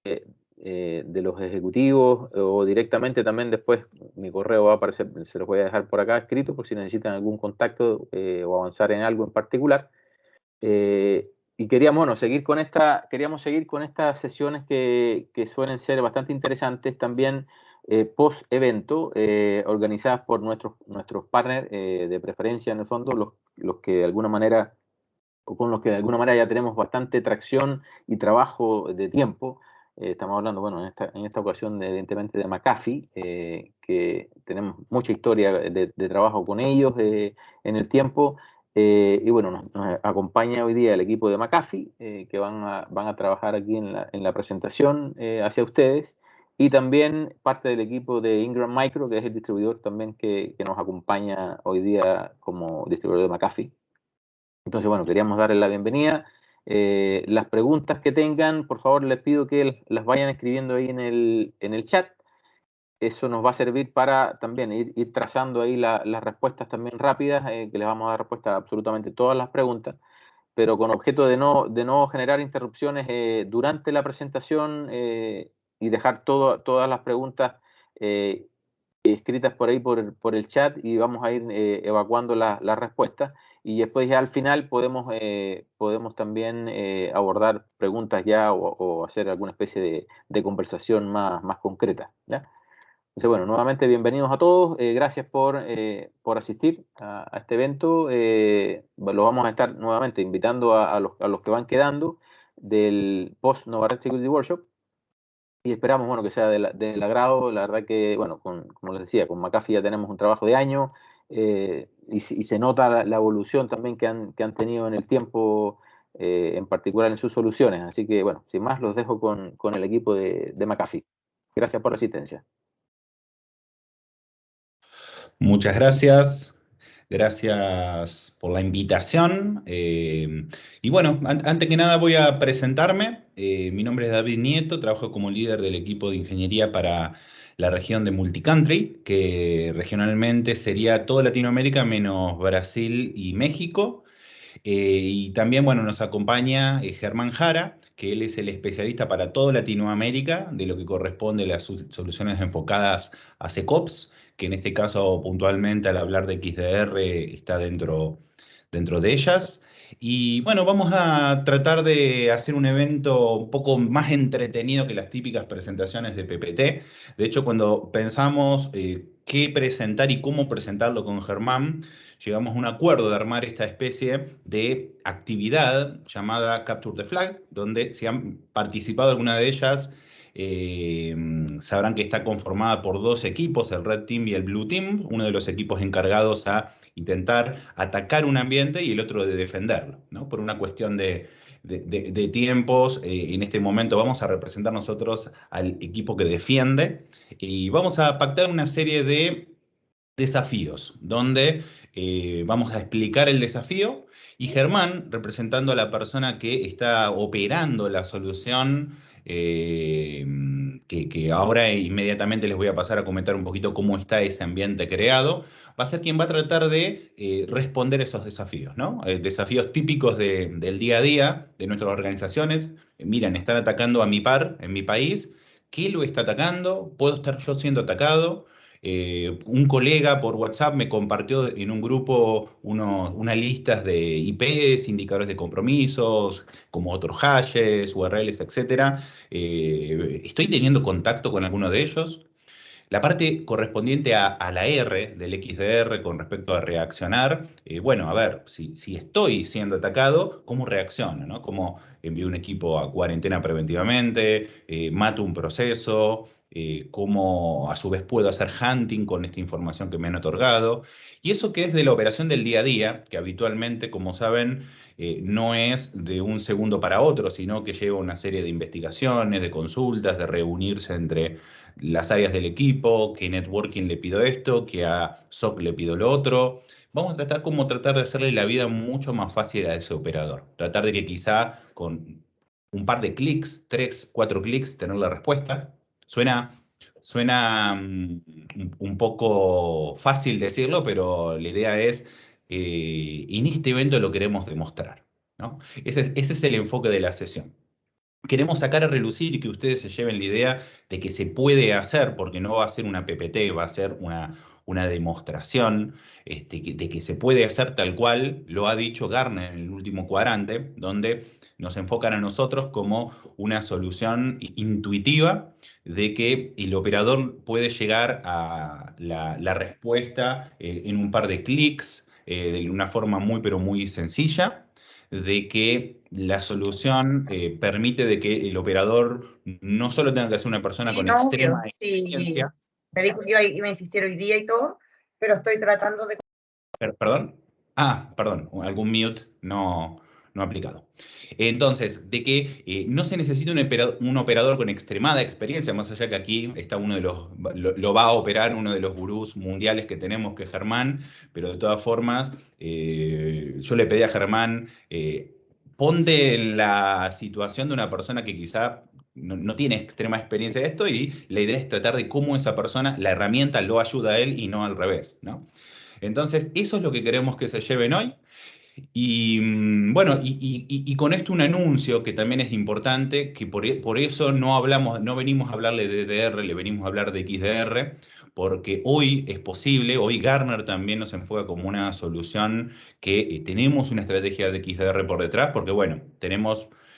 de los ejecutivos o directamente también después mi correo va a aparecer, se los voy a dejar por acá escrito por si necesitan algún contacto o avanzar en algo en particular. Y queríamos, bueno, queríamos seguir con estas sesiones que suelen ser bastante interesantes también post-evento, organizadas por nuestros partners de preferencia en el fondo, los que de alguna manera, o con los que de alguna manera ya tenemos bastante tracción y trabajo de tiempo. Estamos hablando, bueno, en esta ocasión, evidentemente, de McAfee, que tenemos mucha historia de trabajo con ellos en el tiempo. Y bueno, nos acompaña hoy día el equipo de McAfee, que van a trabajar aquí en la presentación hacia ustedes. Y también parte del equipo de Ingram Micro, que es el distribuidor también que nos acompaña hoy día como distribuidor de McAfee. Entonces, bueno, queríamos darles la bienvenida. Las preguntas que tengan, por favor, les pido que las vayan escribiendo ahí en el chat. Eso nos va a servir para también ir trazando ahí las respuestas también rápidas, que les vamos a dar respuesta a absolutamente todas las preguntas, pero con objeto de no generar interrupciones durante la presentación y dejar todas las preguntas eh, escritas por ahí por el chat y vamos a ir evacuando las respuestas y después ya al final podemos también abordar preguntas ya o hacer alguna especie de conversación más concreta, ¿ya? Entonces, bueno, nuevamente bienvenidos a todos, gracias por asistir a este evento. Los vamos a estar nuevamente invitando a los que van quedando del Post Novared Security Workshop y esperamos, bueno, que sea del agrado. La verdad que, bueno, como les decía, con McAfee ya tenemos un trabajo de año y se nota la evolución también que han tenido en el tiempo, en particular en sus soluciones. Así que, bueno, sin más, los dejo con el equipo de McAfee. Gracias por la asistencia. Muchas gracias. Gracias por la invitación. Y bueno, antes que nada voy a presentarme. Mi nombre es David Nieto, trabajo como líder del equipo de ingeniería para la región de Multicountry, que regionalmente sería toda Latinoamérica menos Brasil y México. Y también, bueno, nos acompaña Germán Jara, que él es el especialista para toda Latinoamérica de lo que corresponde a las soluciones enfocadas a SecOps, que en este caso puntualmente al hablar de XDR está dentro de ellas. Y bueno, vamos a tratar de hacer un evento un poco más entretenido que las típicas presentaciones de PPT. De hecho, cuando pensamos qué presentar y cómo presentarlo con Germán, llegamos a un acuerdo de armar esta especie de actividad llamada Capture the Flag, donde si han participado alguna de ellas, eh, sabrán que está conformada por dos equipos, el Red Team y el Blue Team, uno de los equipos encargados a intentar atacar un ambiente y el otro de defenderlo, ¿no? Por una cuestión de tiempos, en este momento vamos a representar nosotros al equipo que defiende y vamos a pactar una serie de desafíos, donde vamos a explicar el desafío y Germán, representando a la persona que está operando la solución, que ahora inmediatamente les voy a pasar a comentar un poquito cómo está ese ambiente creado, va a ser quien va a tratar de responder esos desafíos, ¿no? Desafíos típicos del día a día de nuestras organizaciones. Miren, están atacando a mi par en mi país. ¿Qué lo está atacando? ¿Puedo estar yo siendo atacado? Un colega por WhatsApp me compartió en un grupo unas listas de IPs, indicadores de compromisos, como otros hashes, URLs, etcétera. ¿Estoy teniendo contacto con alguno de ellos? La parte correspondiente a la R del XDR con respecto a reaccionar, bueno, a ver, si estoy siendo atacado, ¿cómo reacciono? ¿No? ¿Cómo envío un equipo a cuarentena preventivamente? ¿Mato un proceso? ¿Cómo a su vez puedo hacer hunting con esta información que me han otorgado? Y eso que es de la operación del día a día, que habitualmente, como saben, no es de un segundo para otro, sino que lleva una serie de investigaciones, de consultas, de reunirse entre las áreas del equipo, que networking le pido esto, que a SOC le pido lo otro. Vamos a tratar de hacerle la vida mucho más fácil a ese operador. Tratar de que quizá con un par de clics, 3, 4 clics, tener la respuesta. Suena un poco fácil decirlo, pero la idea es, en este evento lo queremos demostrar, ¿no? Ese es el enfoque de la sesión. queremos sacar a relucir y que ustedes se lleven la idea de que se puede hacer, porque no va a ser una PPT, va a ser una demostración de que se puede hacer tal cual lo ha dicho Gartner en el último cuadrante, donde nos enfocan a nosotros como una solución intuitiva de que el operador puede llegar a la respuesta en un par de clics, de una forma muy, pero muy sencilla, de que la solución permite de que el operador no solo tenga que ser una persona Sí, con no, extrema obvio, sí. experiencia. Me dijo que iba a insistir hoy día y todo, pero estoy tratando de... ¿Perdón? Ah, perdón, algún mute no aplicado. Entonces, de que no se necesita un operador con extremada experiencia, más allá que aquí está uno de los, lo va a operar uno de los gurús mundiales que tenemos, que es Germán, pero de todas formas, yo le pedí a Germán, ponte en la situación de una persona que quizá no tiene extrema experiencia de esto, y la idea es tratar de cómo esa persona, la herramienta lo ayuda a él y no al revés, ¿no? Entonces, eso es lo que queremos que se lleven hoy. Y bueno, y con esto un anuncio que también es importante, que por eso no hablamos, no venimos a hablarle de DDR, le venimos a hablar de XDR, porque hoy es posible, hoy Gartner también nos enfoca como una solución que tenemos una estrategia de XDR por detrás, porque bueno,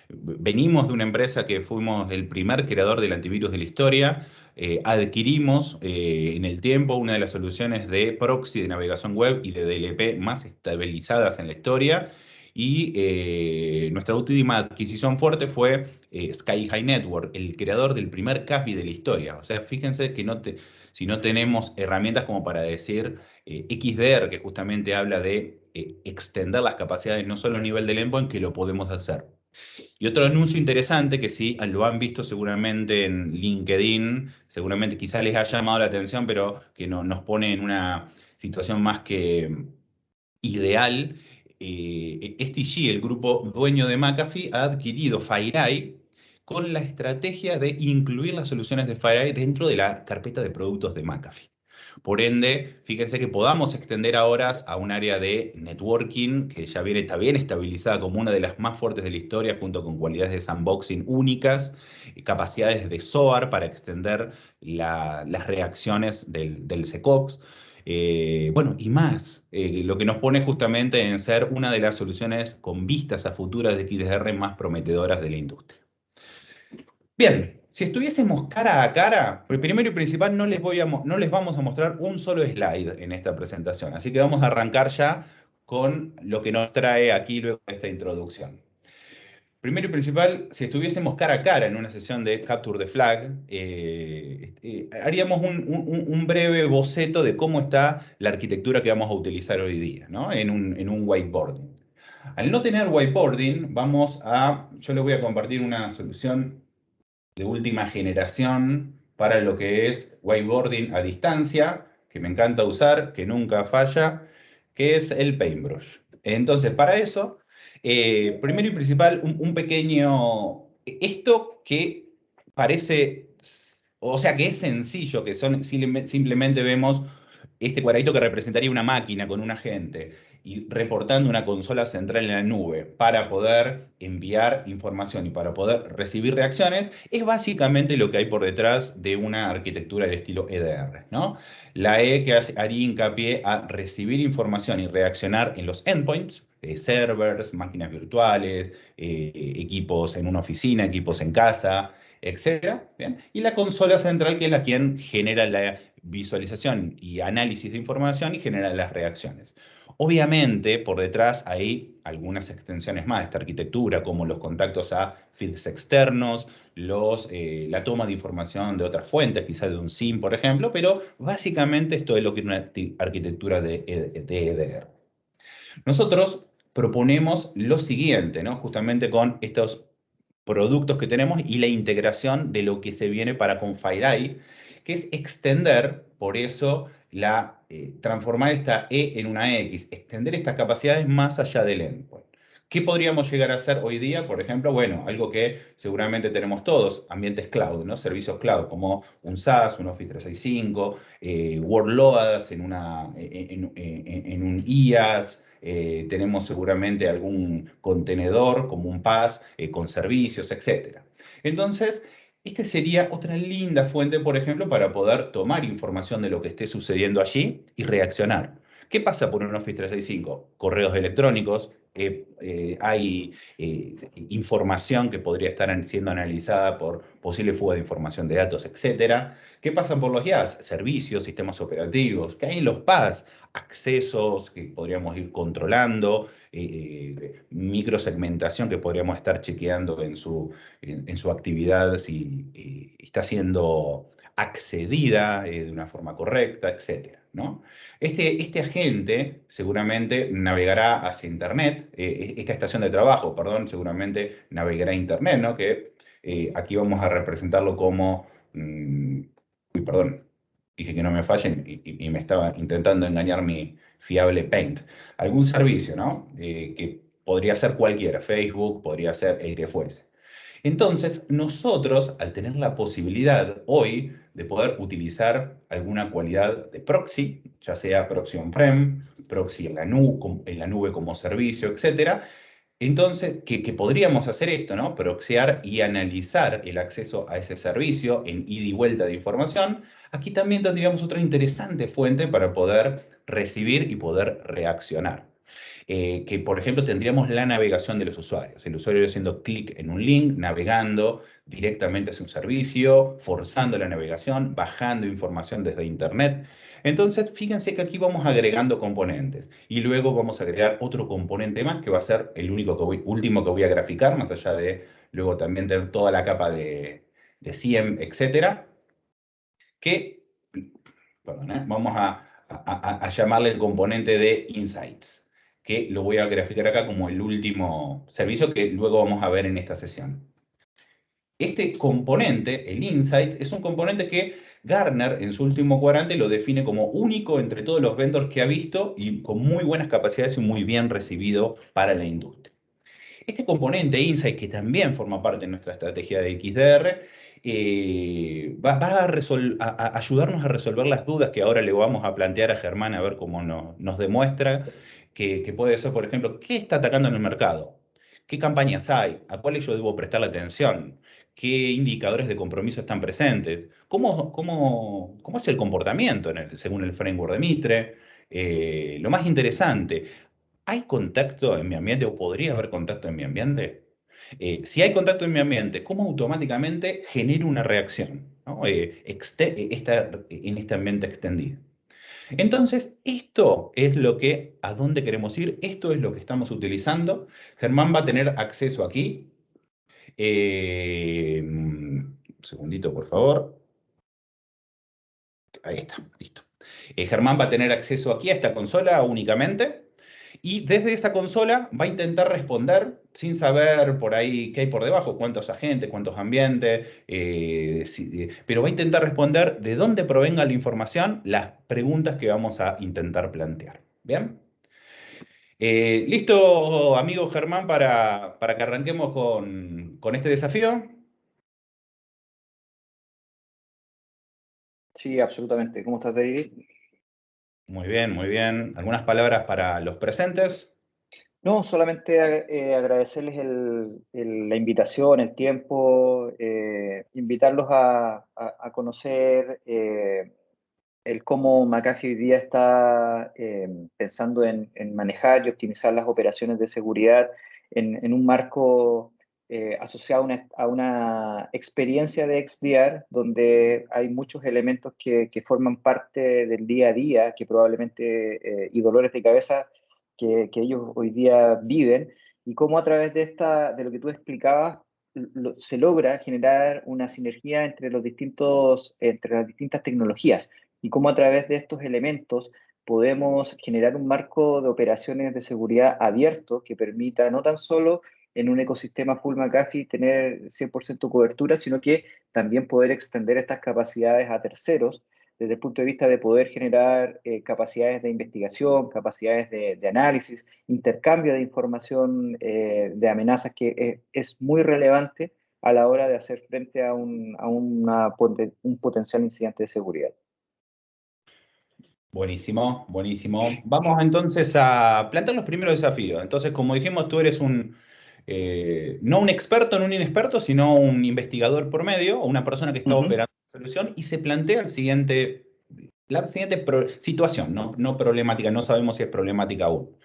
venimos de una empresa que fuimos el primer creador del antivirus de la historia. Adquirimos en el tiempo una de las soluciones de proxy de navegación web y de DLP más estabilizadas en la historia, y nuestra última adquisición fuerte fue Sky High Network, el creador del primer CASB de la historia. O sea, fíjense que si no tenemos herramientas como para decir XDR, que justamente habla de extender las capacidades no solo a nivel del endpoint, que lo podemos hacer. Y otro anuncio interesante que sí lo han visto seguramente en LinkedIn, seguramente quizás les ha llamado la atención, pero que nos pone en una situación más que ideal. STG, el grupo dueño de McAfee, ha adquirido FireEye con la estrategia de incluir las soluciones de FireEye dentro de la carpeta de productos de McAfee. Por ende, fíjense que podamos extender ahora a un área de networking que ya está bien estabilizada como una de las más fuertes de la historia, junto con cualidades de sandboxing únicas, capacidades de SOAR para extender las reacciones del SecOps. Bueno, y más, lo que nos pone justamente en ser una de las soluciones con vistas a futuras de XDR más prometedoras de la industria. Bien, si estuviésemos cara a cara, primero y principal no les vamos a mostrar un solo slide en esta presentación, así que vamos a arrancar ya con lo que nos trae aquí luego de esta introducción. Primero y principal, si estuviésemos cara a cara en una sesión de Capture the Flag, haríamos un breve boceto de cómo está la arquitectura que vamos a utilizar hoy día, ¿no? En un whiteboarding. Al no tener whiteboarding, yo les voy a compartir una solución de última generación para lo que es whiteboarding a distancia, que me encanta usar, que nunca falla, que es el Paintbrush. Entonces, para eso, primero y principal, un pequeño... Esto que parece, o sea, que es sencillo, que simplemente vemos este cuadradito que representaría una máquina con un agente y reportando una consola central en la nube para poder enviar información y para poder recibir reacciones, es básicamente lo que hay por detrás de una arquitectura del estilo EDR, ¿no? La E que haría hincapié a recibir información y reaccionar en los endpoints, servers, máquinas virtuales, equipos en una oficina, equipos en casa, etcétera. ¿Bien? Y la consola central, que es la quien genera la visualización y análisis de información y genera las reacciones. Obviamente, por detrás hay algunas extensiones más de esta arquitectura, como los contactos a feeds externos, la toma de información de otras fuentes, quizás de un SIEM, por ejemplo, pero básicamente esto es lo que es una arquitectura de EDR. Nosotros proponemos lo siguiente, ¿no? Justamente con estos productos que tenemos y la integración de lo que se viene para con FireEye, que es extender, por eso, transformar esta E en una X, extender estas capacidades más allá del endpoint. ¿Qué podríamos llegar a hacer hoy día? Por ejemplo, bueno, algo que seguramente tenemos todos, ambientes cloud, ¿no? Servicios cloud, como un SaaS, un Office 365, workloads en un IaaS, tenemos seguramente algún contenedor como un PaaS con servicios, etc. Entonces, esta sería otra linda fuente, por ejemplo, para poder tomar información de lo que esté sucediendo allí y reaccionar. ¿Qué pasa por un Office 365? Correos electrónicos, hay información que podría estar siendo analizada por posible fuga de información de datos, etc. ¿Qué pasa por los IaaS? Servicios, sistemas operativos. ¿Qué hay en los PaaS? Accesos que podríamos ir controlando, microsegmentación que podríamos estar chequeando en su actividad si está siendo accedida de una forma correcta, etc., ¿no? Este agente seguramente navegará hacia Internet, esta estación de trabajo, perdón, seguramente navegará a Internet, ¿no? Que aquí vamos a representarlo como, uy, perdón, dije que no me fallen y me estaba intentando engañar mi fiable Paint. Algún servicio, ¿no? Que podría ser cualquiera, Facebook, podría ser el que fuese. Entonces, nosotros, al tener la posibilidad hoy de poder utilizar alguna cualidad de proxy, ya sea proxy on-prem, proxy en la nube como servicio, etc., entonces, que podríamos hacer esto, ¿no? Proxear y analizar el acceso a ese servicio en ida y vuelta de información. Aquí también tendríamos otra interesante fuente para poder recibir y poder reaccionar. Que, por ejemplo, tendríamos la navegación de los usuarios. El usuario haciendo clic en un link, navegando directamente hacia un servicio, forzando la navegación, bajando información desde Internet. Entonces, fíjense que aquí vamos agregando componentes y luego vamos a agregar otro componente más que va a ser el último que voy a graficar, más allá de luego también tener toda la capa de SIEM, etcétera, que, perdón, vamos a llamarle el componente de Insights, que lo voy a graficar acá como el último servicio que luego vamos a ver en esta sesión. Este componente, el Insights, es un componente que Gartner en su último cuadrante lo define como único entre todos los vendors que ha visto y con muy buenas capacidades y muy bien recibido para la industria. Este componente Insight, que también forma parte de nuestra estrategia de XDR, va a ayudarnos a resolver las dudas que ahora le vamos a plantear a Germán a ver cómo nos demuestra que puede ser, por ejemplo, ¿qué está atacando en el mercado? ¿Qué campañas hay? ¿A cuáles yo debo prestarle atención? ¿Qué indicadores de compromiso están presentes? ¿Cómo es el comportamiento según el framework de Mitre? Lo más interesante, ¿hay contacto en mi ambiente o podría haber contacto en mi ambiente? Si hay contacto en mi ambiente, ¿cómo automáticamente genero una reacción, ¿no? En este ambiente extendido? Entonces, esto es a dónde queremos ir, esto es lo que estamos utilizando. Germán va a tener acceso aquí. Un segundito, por favor. Ahí está, listo. Germán va a tener acceso aquí a esta consola únicamente. Y desde esa consola va a intentar responder sin saber por ahí qué hay por debajo, cuántos agentes, cuántos ambientes, pero va a intentar responder de dónde provenga la información, las preguntas que vamos a intentar plantear. ¿Bien? ¿Listo, amigo Germán, para que arranquemos con este desafío? Sí, absolutamente. ¿Cómo estás, David? Muy bien, muy bien. ¿Algunas palabras para los presentes? No, solamente agradecerles la invitación, el tiempo, invitarlos a conocer el cómo McAfee hoy día está pensando en manejar y optimizar las operaciones de seguridad en un marco asociado a una experiencia de XDR, donde hay muchos elementos que forman parte del día a día, que probablemente, y dolores de cabeza que ellos hoy día viven, y cómo a través de lo que tú explicabas, se logra generar una sinergia entre las distintas tecnologías y cómo a través de estos elementos podemos generar un marco de operaciones de seguridad abierto que permita no tan solo en un ecosistema full McAfee tener 100% cobertura, sino que también poder extender estas capacidades a terceros desde el punto de vista de poder generar capacidades de investigación, capacidades de análisis, intercambio de información de amenazas que es muy relevante a la hora de hacer frente a un potencial incidente de seguridad. Buenísimo, buenísimo. Vamos entonces a plantear los primeros desafíos. Entonces, como dijimos, tú eres no un experto en un inexperto, sino un investigador por medio, o una persona que está operando la solución y se plantea la siguiente situación, no problemática, no sabemos si es problemática aún.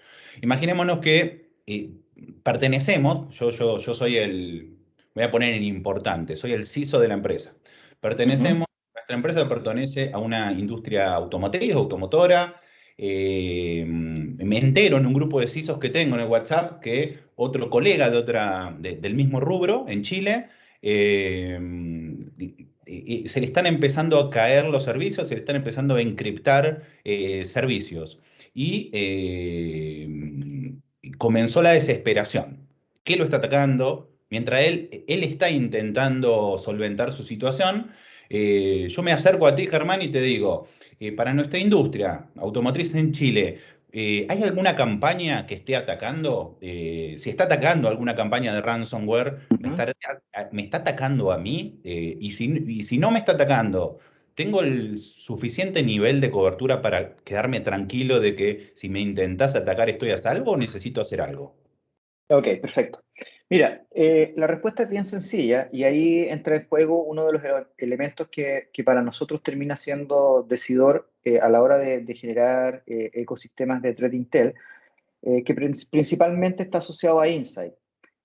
Imaginémonos que pertenecemos, yo soy voy a poner en importante, soy el CISO de la empresa. Pertenecemos, nuestra empresa pertenece a una industria automotriz, automotora. Me entero en un grupo de CISOs que tengo en el WhatsApp que otro colega del mismo rubro en Chile eh, se le están empezando a caer los servicios, se le están empezando a encriptar servicios. Y comenzó la desesperación. ¿Qué lo está atacando? Mientras él está intentando solventar su situación, yo me acerco a ti, Germán, y te digo, para nuestra industria automotriz en Chile, ¿hay alguna campaña que esté atacando? Si está atacando alguna campaña de ransomware, ¿me está atacando a mí? Y si no me está atacando, ¿tengo el suficiente nivel de cobertura para quedarme tranquilo de que si me intentás atacar estoy a salvo o necesito hacer algo? Ok, perfecto. Mira, la respuesta es bien sencilla y ahí entra en juego uno de los elementos que para nosotros termina siendo decidor a la hora de generar ecosistemas de Threat Intel, que principalmente está asociado a Insight.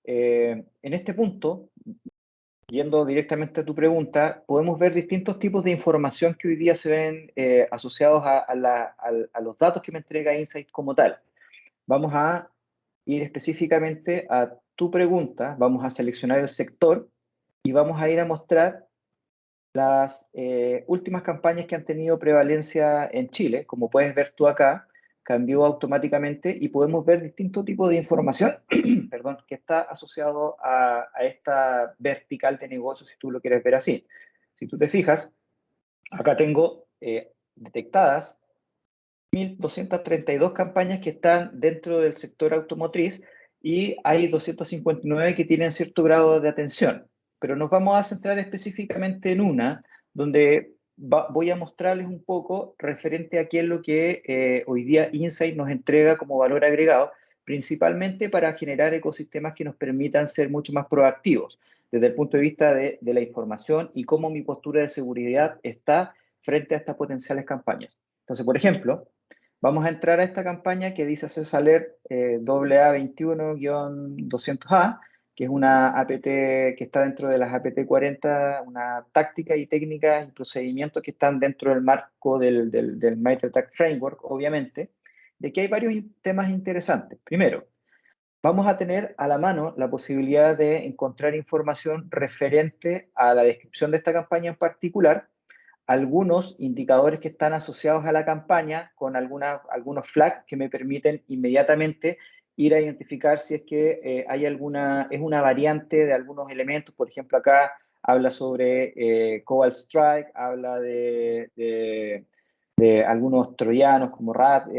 En este punto, yendo directamente a tu pregunta, podemos ver distintos tipos de información que hoy día se ven asociados a los datos que me entrega Insight como tal. Vamos a ir específicamente a tu pregunta, vamos a seleccionar el sector y vamos a ir a mostrar las últimas campañas que han tenido prevalencia en Chile. Como puedes ver tú acá, cambió automáticamente y podemos ver distintos tipos de información perdón, que está asociado a esta vertical de negocio, si tú lo quieres ver así. Si tú te fijas, acá tengo detectadas 1.232 campañas que están dentro del sector automotriz y hay 259 que tienen cierto grado de atención. Pero nos vamos a centrar específicamente en una donde voy a mostrarles un poco referente a qué es lo que hoy día Insight nos entrega como valor agregado, principalmente para generar ecosistemas que nos permitan ser mucho más proactivos desde el punto de vista de la información y cómo mi postura de seguridad está frente a estas potenciales campañas. Entonces, por ejemplo, vamos a entrar a esta campaña que dice Access Alert AA21-200A, que es una APT que está dentro de las APT 40, una táctica y técnicas y procedimientos que están dentro del marco del MITRE ATT&CK Framework, obviamente, de que hay varios temas interesantes. Primero, vamos a tener a la mano la posibilidad de encontrar información referente a la descripción de esta campaña en particular, algunos indicadores que están asociados a la campaña con algunos flags que me permiten inmediatamente ir a identificar si es que hay es una variante de algunos elementos. Por ejemplo, acá habla sobre Cobalt Strike, habla de algunos troyanos como RAT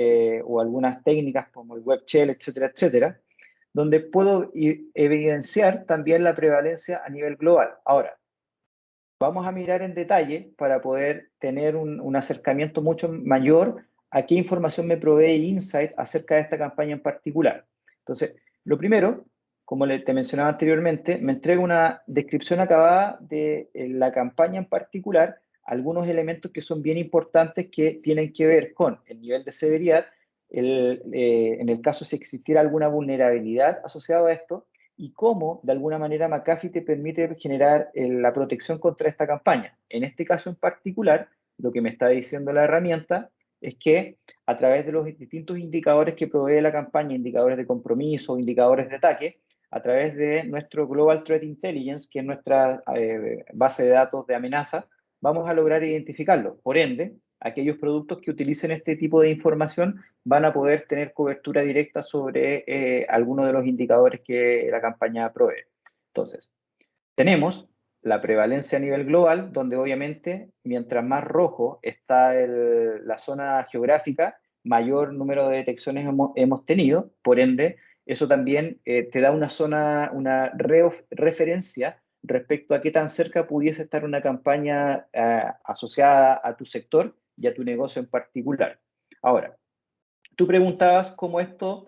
o algunas técnicas como el Web Shell, etcétera, etcétera, donde puedo evidenciar también la prevalencia a nivel global. Ahora, vamos a mirar en detalle para poder tener un acercamiento mucho mayor a qué información me provee Insight acerca de esta campaña en particular. Entonces, lo primero, como te mencionaba anteriormente, me entrega una descripción acabada de la campaña en particular, algunos elementos que son bien importantes que tienen que ver con el nivel de severidad, en el caso si existiera alguna vulnerabilidad asociada a esto, y cómo, de alguna manera, McAfee te permite generar la protección contra esta campaña. En este caso en particular, lo que me está diciendo la herramienta es que a través de los distintos indicadores que provee la campaña, indicadores de compromiso, indicadores de ataque, a través de nuestro Global Threat Intelligence, que es nuestra base de datos de amenaza, vamos a lograr identificarlo. Por ende, aquellos productos que utilicen este tipo de información van a poder tener cobertura directa sobre algunos de los indicadores que la campaña provee. Entonces, tenemos la prevalencia a nivel global, donde obviamente mientras más rojo está la zona geográfica, mayor número de detecciones hemos tenido, por ende, eso también te da una referencia respecto a qué tan cerca pudiese estar una campaña asociada a tu sector y a tu negocio en particular. Ahora, tú preguntabas cómo esto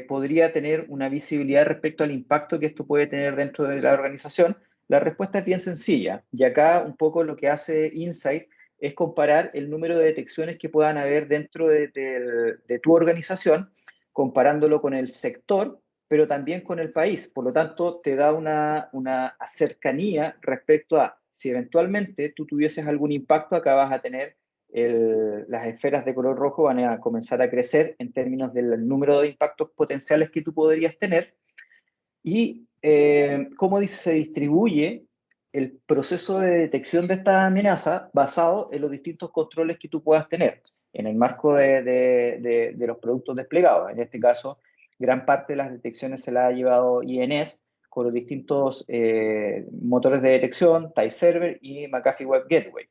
podría tener una visibilidad respecto al impacto que esto puede tener dentro de la organización. La respuesta es bien sencilla, y acá un poco lo que hace Insight es comparar el número de detecciones que puedan haber dentro de tu organización, comparándolo con el sector, pero también con el país. Por lo tanto, te da una cercanía respecto a si eventualmente tú tuvieses algún impacto, acá vas a tener las esferas de color rojo van a comenzar a crecer en términos del número de impactos potenciales que tú podrías tener y cómo se distribuye el proceso de detección de esta amenaza basado en los distintos controles que tú puedas tener en el marco de los productos desplegados. En este caso, gran parte de las detecciones se la ha llevado INS con los distintos motores de detección, TIE Server y McAfee Web Gateway.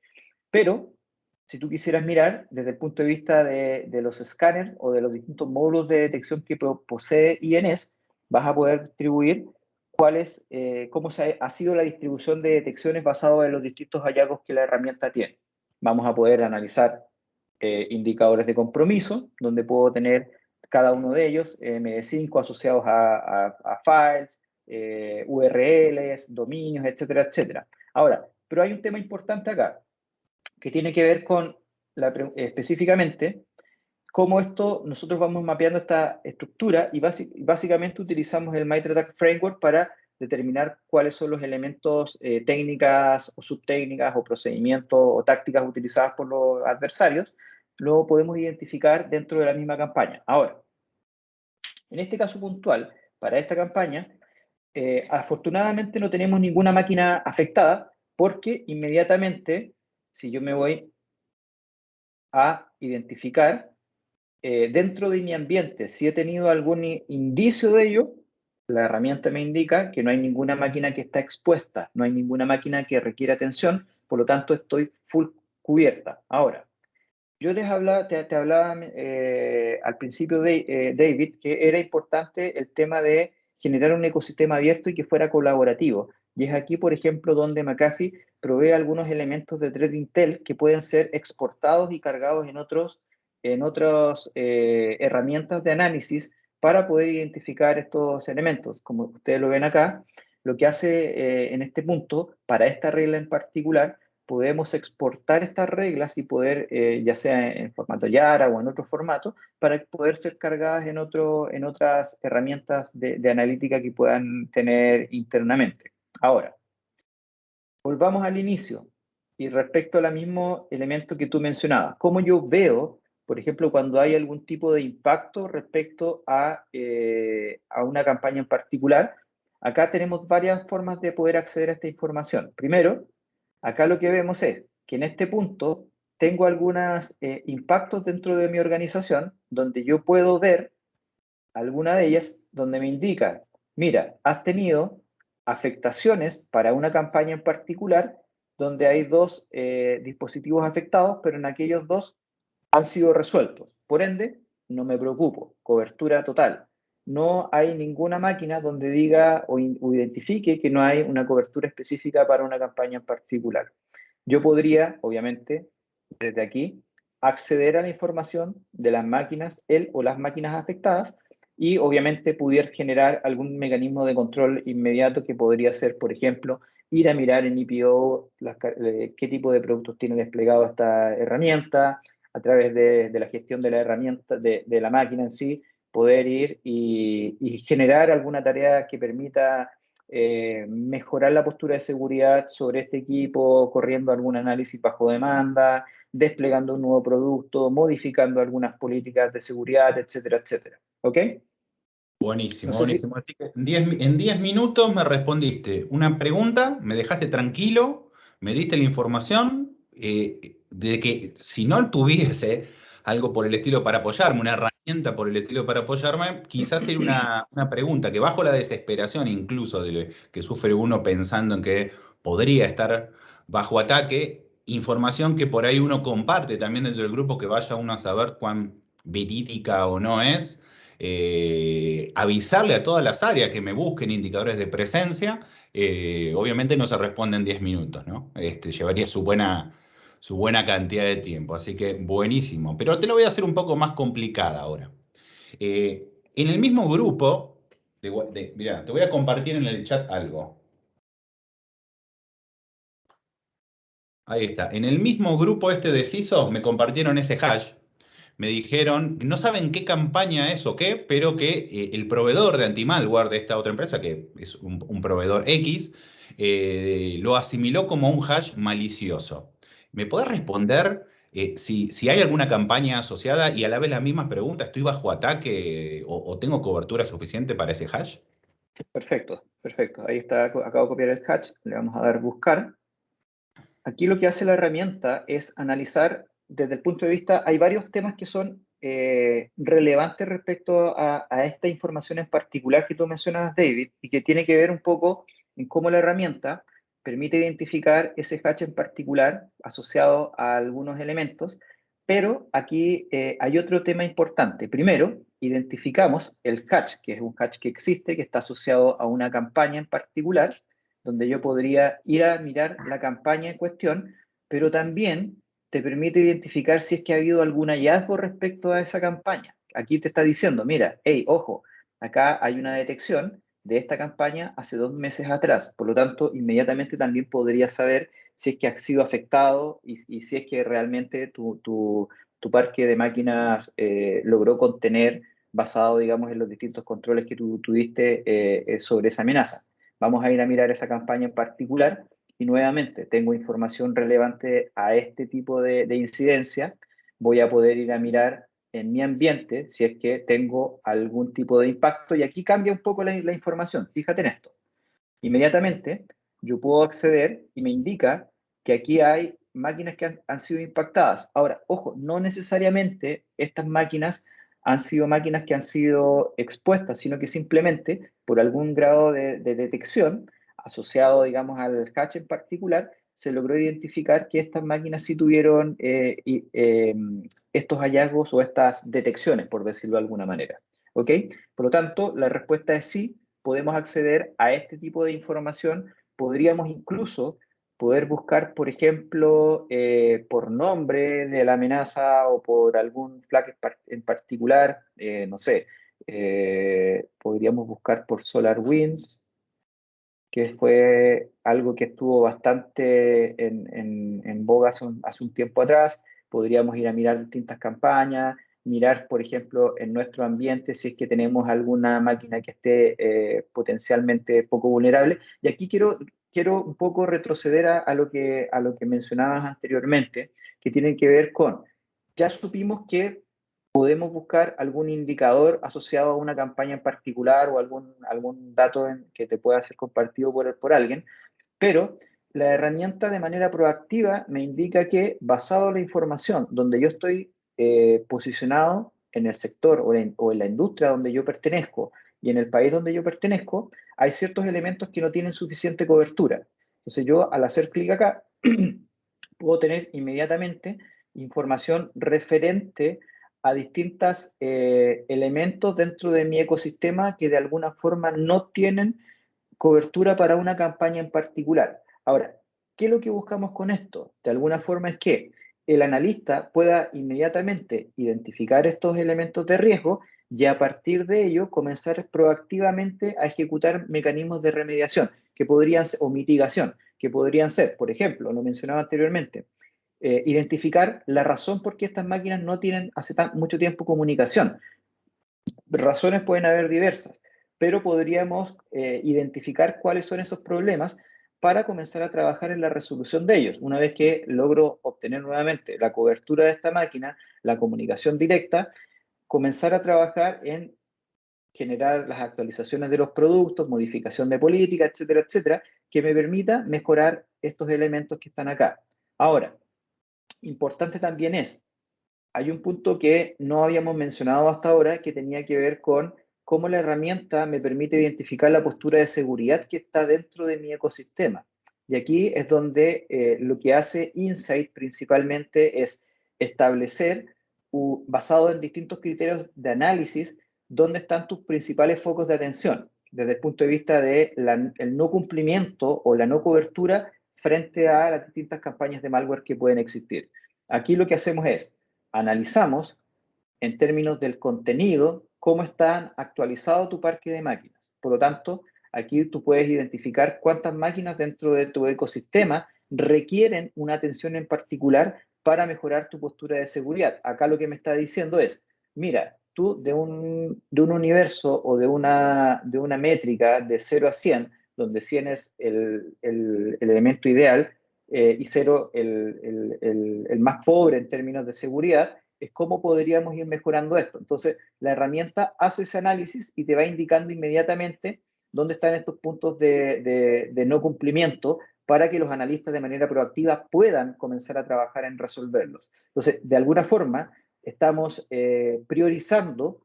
Pero si tú quisieras mirar desde el punto de vista de los escáneres o de los distintos módulos de detección que posee INS, vas a poder distribuir cómo ha sido la distribución de detecciones basado en los distintos hallazgos que la herramienta tiene. Vamos a poder analizar indicadores de compromiso, donde puedo tener cada uno de ellos, MD5 asociados a files, URLs, dominios, etcétera, etcétera. Ahora, pero hay un tema importante acá, que tiene que ver con específicamente cómo nosotros vamos mapeando esta estructura y básicamente utilizamos el MITRE-ATT&CK Framework para determinar cuáles son los elementos técnicas o subtécnicas o procedimientos o tácticas utilizadas por los adversarios. Luego podemos identificar dentro de la misma campaña. Ahora, en este caso puntual, para esta campaña, afortunadamente no tenemos ninguna máquina afectada porque inmediatamente, si yo me voy a identificar dentro de mi ambiente, si he tenido algún indicio de ello, la herramienta me indica que no hay ninguna máquina que está expuesta, no hay ninguna máquina que requiera atención, por lo tanto estoy full cubierta. Ahora, yo te hablaba al principio de David, que era importante el tema de generar un ecosistema abierto y que fuera colaborativo. Y es aquí, por ejemplo, donde McAfee provee algunos elementos de Threat Intel que pueden ser exportados y cargados en otras herramientas de análisis para poder identificar estos elementos. Como ustedes lo ven acá, lo que hace en este punto, para esta regla en particular, podemos exportar estas reglas y poder, ya sea en formato Yara o en otro formato, para poder ser cargadas en otras herramientas de analítica que puedan tener internamente. Ahora, volvamos al inicio y respecto al mismo elemento que tú mencionabas, cómo yo veo, por ejemplo, cuando hay algún tipo de impacto respecto a una campaña en particular. Acá tenemos varias formas de poder acceder a esta información. Primero, acá lo que vemos es que en este punto tengo algunos impactos dentro de mi organización donde yo puedo ver alguna de ellas donde me indica, mira, has tenido afectaciones para una campaña en particular donde hay dos dispositivos afectados, pero en aquellos dos han sido resueltos. Por ende, no me preocupo, cobertura total. No hay ninguna máquina donde diga o identifique que no hay una cobertura específica para una campaña en particular. Yo podría, obviamente, desde aquí, acceder a la información de las máquinas, él o las máquinas afectadas, y obviamente pudiera generar algún mecanismo de control inmediato que podría ser, por ejemplo, ir a mirar en IPO qué tipo de productos tiene desplegado esta herramienta, a través de la gestión de la herramienta, de la máquina en sí, poder ir y generar alguna tarea que permita mejorar la postura de seguridad sobre este equipo, corriendo algún análisis bajo demanda, desplegando un nuevo producto, modificando algunas políticas de seguridad, etcétera, etcétera. ¿Ok? Buenísimo, No sé buenísimo. Así que en 10 minutos me respondiste una pregunta, me dejaste tranquilo, me diste la información de que si no tuviese algo por el estilo para apoyarme, una herramienta por el estilo para apoyarme, quizás era una pregunta que bajo la desesperación incluso que sufre uno pensando en que podría estar bajo ataque, información que por ahí uno comparte también dentro del grupo que vaya uno a saber cuán verídica o no es. Avisarle a todas las áreas que me busquen indicadores de presencia, obviamente no se responde en 10 minutos, ¿no? Llevaría su buena cantidad de tiempo. Así que buenísimo. Pero te lo voy a hacer un poco más complicada ahora. En el mismo grupo, mirá, te voy a compartir en el chat algo. Ahí está. En el mismo grupo este de CISO me compartieron ese hash. Me dijeron, no saben qué campaña es o qué, pero que el proveedor de antimalware de esta otra empresa, que es un proveedor X, lo asimiló como un hash malicioso. ¿Me podés responder si hay alguna campaña asociada y a la vez la misma pregunta, ¿estoy bajo ataque o tengo cobertura suficiente para ese hash? Perfecto, perfecto. Ahí está, acabo de copiar el hash, le vamos a dar buscar. Aquí lo que hace la herramienta es analizar desde el punto de vista, hay varios temas que son relevantes respecto a esta información en particular que tú mencionas, David, y que tiene que ver un poco en cómo la herramienta permite identificar ese hash en particular asociado a algunos elementos, pero aquí hay otro tema importante. Primero, identificamos el hash, que es un hash que existe, que está asociado a una campaña en particular, donde yo podría ir a mirar la campaña en cuestión, pero también te permite identificar si es que ha habido algún hallazgo respecto a esa campaña. Aquí te está diciendo, mira, hey, ojo, acá hay una detección de esta campaña hace 2 meses atrás. Por lo tanto, inmediatamente también podría saber si es que ha sido afectado y si es que realmente tu parque de máquinas logró contener basado, digamos, en los distintos controles que tú diste sobre esa amenaza. Vamos a ir a mirar esa campaña en particular y nuevamente tengo información relevante a este tipo de incidencia. Voy a poder ir a mirar en mi ambiente si es que tengo algún tipo de impacto y aquí cambia un poco la información. Fíjate en esto. Inmediatamente yo puedo acceder y me indica que aquí hay máquinas que han sido impactadas. Ahora, ojo, no necesariamente estas máquinas han sido máquinas que han sido expuestas, sino que simplemente por algún grado de detección asociado, digamos, al hash en particular, se logró identificar que estas máquinas sí tuvieron estos hallazgos o estas detecciones, por decirlo de alguna manera. ¿Ok? Por lo tanto, la respuesta es sí, podemos acceder a este tipo de información. Podríamos incluso poder buscar, por ejemplo, por nombre de la amenaza o por algún flag en particular, no sé, podríamos buscar por SolarWinds, que fue algo que estuvo bastante en boga hace un tiempo atrás. Podríamos ir a mirar distintas campañas, mirar, por ejemplo, en nuestro ambiente si es que tenemos alguna máquina que esté potencialmente poco vulnerable. Y aquí quiero un poco retroceder a lo que mencionabas anteriormente, que tiene que ver con, ya supimos que podemos buscar algún indicador asociado a una campaña en particular o algún dato que te pueda ser compartido por alguien, pero la herramienta de manera proactiva me indica que basado en la información donde yo estoy posicionado en el sector o en la industria donde yo pertenezco y en el país donde yo pertenezco, hay ciertos elementos que no tienen suficiente cobertura. Entonces yo al hacer clic acá puedo tener inmediatamente información referente a distintos elementos dentro de mi ecosistema que de alguna forma no tienen cobertura para una campaña en particular. Ahora, ¿qué es lo que buscamos con esto? De alguna forma es que el analista pueda inmediatamente identificar estos elementos de riesgo y a partir de ello comenzar proactivamente a ejecutar mecanismos de remediación que podrían ser, o mitigación, que podrían ser, por ejemplo, lo mencionaba anteriormente, identificar la razón por qué estas máquinas no tienen hace mucho tiempo comunicación. Razones pueden haber diversas, pero podríamos identificar cuáles son esos problemas para comenzar a trabajar en la resolución de ellos. Una vez que logro obtener nuevamente la cobertura de esta máquina, la comunicación directa, comenzar a trabajar en generar las actualizaciones de los productos, modificación de política, etcétera, etcétera, que me permita mejorar estos elementos que están acá. Ahora, importante también hay un punto que no habíamos mencionado hasta ahora que tenía que ver con cómo la herramienta me permite identificar la postura de seguridad que está dentro de mi ecosistema. Y aquí es donde lo que hace Insight principalmente es establecer, basado en distintos criterios de análisis, dónde están tus principales focos de atención, desde el punto de vista del no cumplimiento o la no cobertura frente a las distintas campañas de malware que pueden existir. Aquí lo que hacemos es, analizamos en términos del contenido cómo está actualizado tu parque de máquinas. Por lo tanto, aquí tú puedes identificar cuántas máquinas dentro de tu ecosistema requieren una atención en particular para mejorar tu postura de seguridad. Acá lo que me está diciendo es, mira, tú de un universo o de una métrica de 0 a 100, donde 100 es el elemento ideal y 0 el más pobre en términos de seguridad, es cómo podríamos ir mejorando esto. Entonces, la herramienta hace ese análisis y te va indicando inmediatamente dónde están estos puntos de no cumplimiento para que los analistas de manera proactiva puedan comenzar a trabajar en resolverlos. Entonces, de alguna forma, estamos priorizando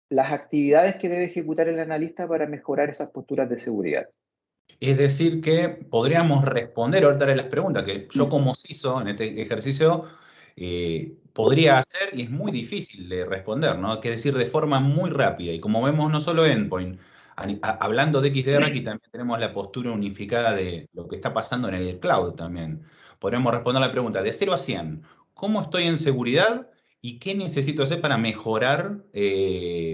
las actividades que debe ejecutar el analista para mejorar esas posturas de seguridad. Es decir, que podríamos responder ahorita a las preguntas que yo como CISO en este ejercicio podría hacer y es muy difícil de responder, ¿no? Hay que decir de forma muy rápida. Y como vemos, no solo Endpoint, hablando de XDR, aquí también tenemos la postura unificada de lo que está pasando en el cloud también. Podríamos responder la pregunta de 0 a 100. ¿Cómo estoy en seguridad y qué necesito hacer para mejorar,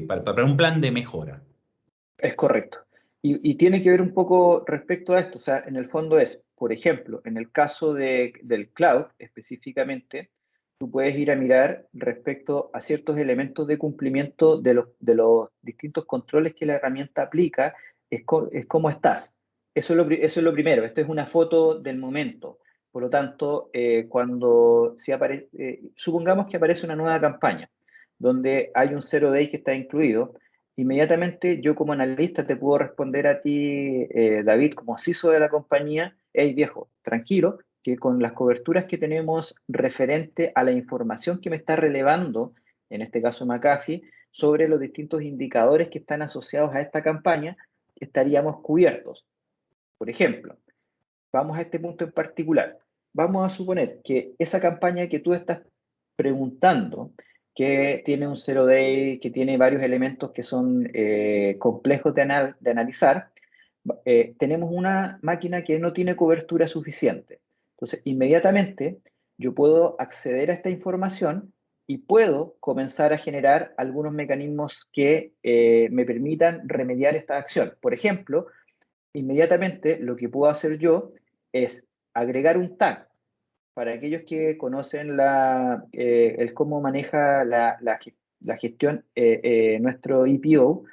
para un plan de mejora? Es correcto. Y tiene que ver un poco respecto a esto. O sea, en el fondo es, por ejemplo, en el caso del cloud específicamente, tú puedes ir a mirar respecto a ciertos elementos de cumplimiento de los distintos controles que la herramienta aplica, es cómo estás. Eso es lo primero. Esto es una foto del momento. Por lo tanto, supongamos que aparece una nueva campaña donde hay un zero day que está incluido. Inmediatamente yo como analista te puedo responder a ti, David, como CISO de la compañía, hey viejo, tranquilo, que con las coberturas que tenemos referente a la información que me está relevando, en este caso McAfee, sobre los distintos indicadores que están asociados a esta campaña, estaríamos cubiertos. Por ejemplo, vamos a este punto en particular. Vamos a suponer que esa campaña que tú estás preguntando, que tiene un zero day, que tiene varios elementos que son complejos de analizar, tenemos una máquina que no tiene cobertura suficiente. Entonces, inmediatamente yo puedo acceder a esta información y puedo comenzar a generar algunos mecanismos que me permitan remediar esta acción. Por ejemplo, inmediatamente lo que puedo hacer yo es agregar un tag. Para aquellos que conocen el cómo maneja la gestión nuestro EPO,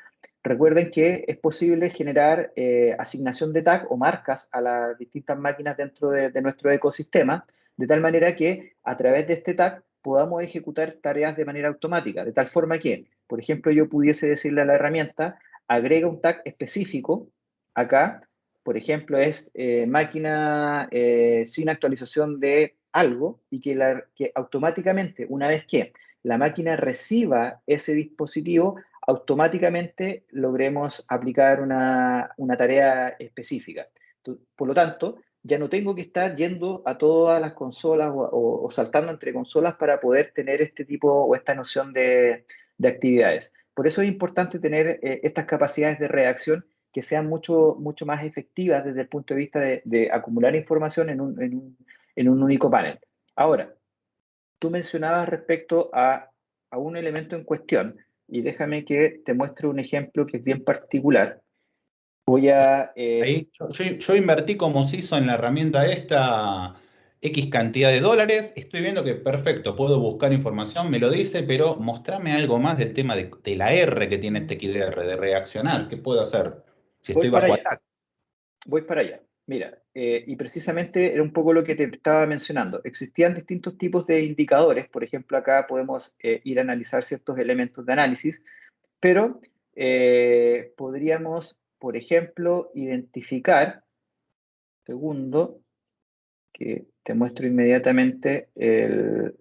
recuerden que es posible generar asignación de tag o marcas a las distintas máquinas dentro de nuestro ecosistema, de tal manera que a través de este tag podamos ejecutar tareas de manera automática, de tal forma que, por ejemplo, yo pudiese decirle a la herramienta, agrega un tag específico acá, por ejemplo, es máquina sin actualización de algo y que automáticamente, una vez que la máquina reciba ese dispositivo, automáticamente logremos aplicar una tarea específica. Por lo tanto, ya no tengo que estar yendo a todas las consolas o saltando entre consolas para poder tener este tipo o esta noción de actividades. Por eso es importante tener estas capacidades de reacción que sean mucho más efectivas desde el punto de vista de acumular información en un único panel. Ahora, tú mencionabas respecto a un elemento en cuestión, y déjame que te muestre un ejemplo que es bien particular. Voy a... Ahí, yo invertí como CISO en la herramienta esta X cantidad de dólares. Estoy viendo que perfecto, puedo buscar información, me lo dice, pero mostrame algo más del tema de la R que tiene este XDR, de reaccionar. ¿Qué puedo hacer si voy estoy para bajo allá. ataque? Voy para allá. Mira, y precisamente era un poco lo que te estaba mencionando. Existían distintos tipos de indicadores. Por ejemplo, acá podemos ir a analizar ciertos elementos de análisis, pero podríamos, por ejemplo, identificar, segundo, que te muestro inmediatamente la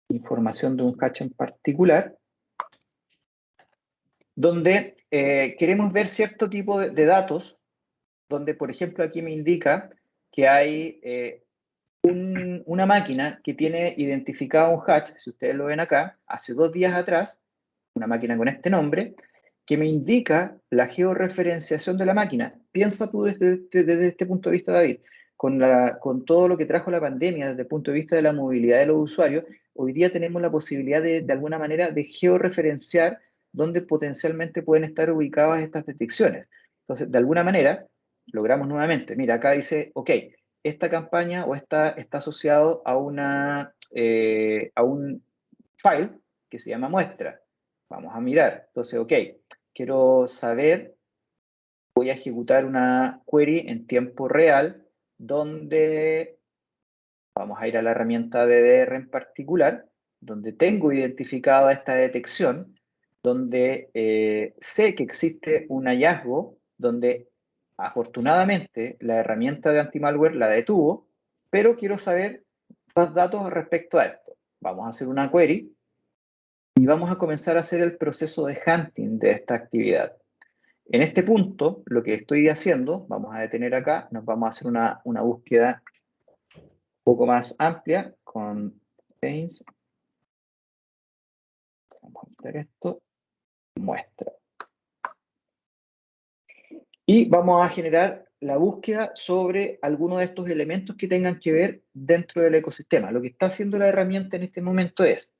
información de un cache en particular, donde queremos ver cierto tipo de datos, donde, por ejemplo, aquí me indica que hay una máquina que tiene identificado un hash, si ustedes lo ven acá, hace 2 días atrás, una máquina con este nombre, que me indica la georreferenciación de la máquina. Piensa tú desde este punto de vista, David, con todo lo que trajo la pandemia desde el punto de vista de la movilidad de los usuarios, hoy día tenemos la posibilidad de alguna manera de georreferenciar dónde potencialmente pueden estar ubicadas estas detecciones. Entonces, de alguna manera, logramos nuevamente, mira, acá dice, ok, esta campaña o está asociado a un file que se llama muestra. Vamos a mirar. Entonces, ok, quiero saber, voy a ejecutar una query en tiempo real donde vamos a ir a la herramienta DDR en particular, donde tengo identificada esta detección, donde sé que existe un hallazgo, donde afortunadamente la herramienta de anti-malware la detuvo, pero quiero saber más datos respecto a esto. Vamos a hacer una query y vamos a comenzar a hacer el proceso de hunting de esta actividad. En este punto, lo que estoy haciendo, vamos a detener acá, nos vamos a hacer una búsqueda un poco más amplia con Pains. Vamos a quitar esto, muestra. Y vamos a generar la búsqueda sobre algunos de estos elementos que tengan que ver dentro del ecosistema. Lo que está haciendo la herramienta en este momento es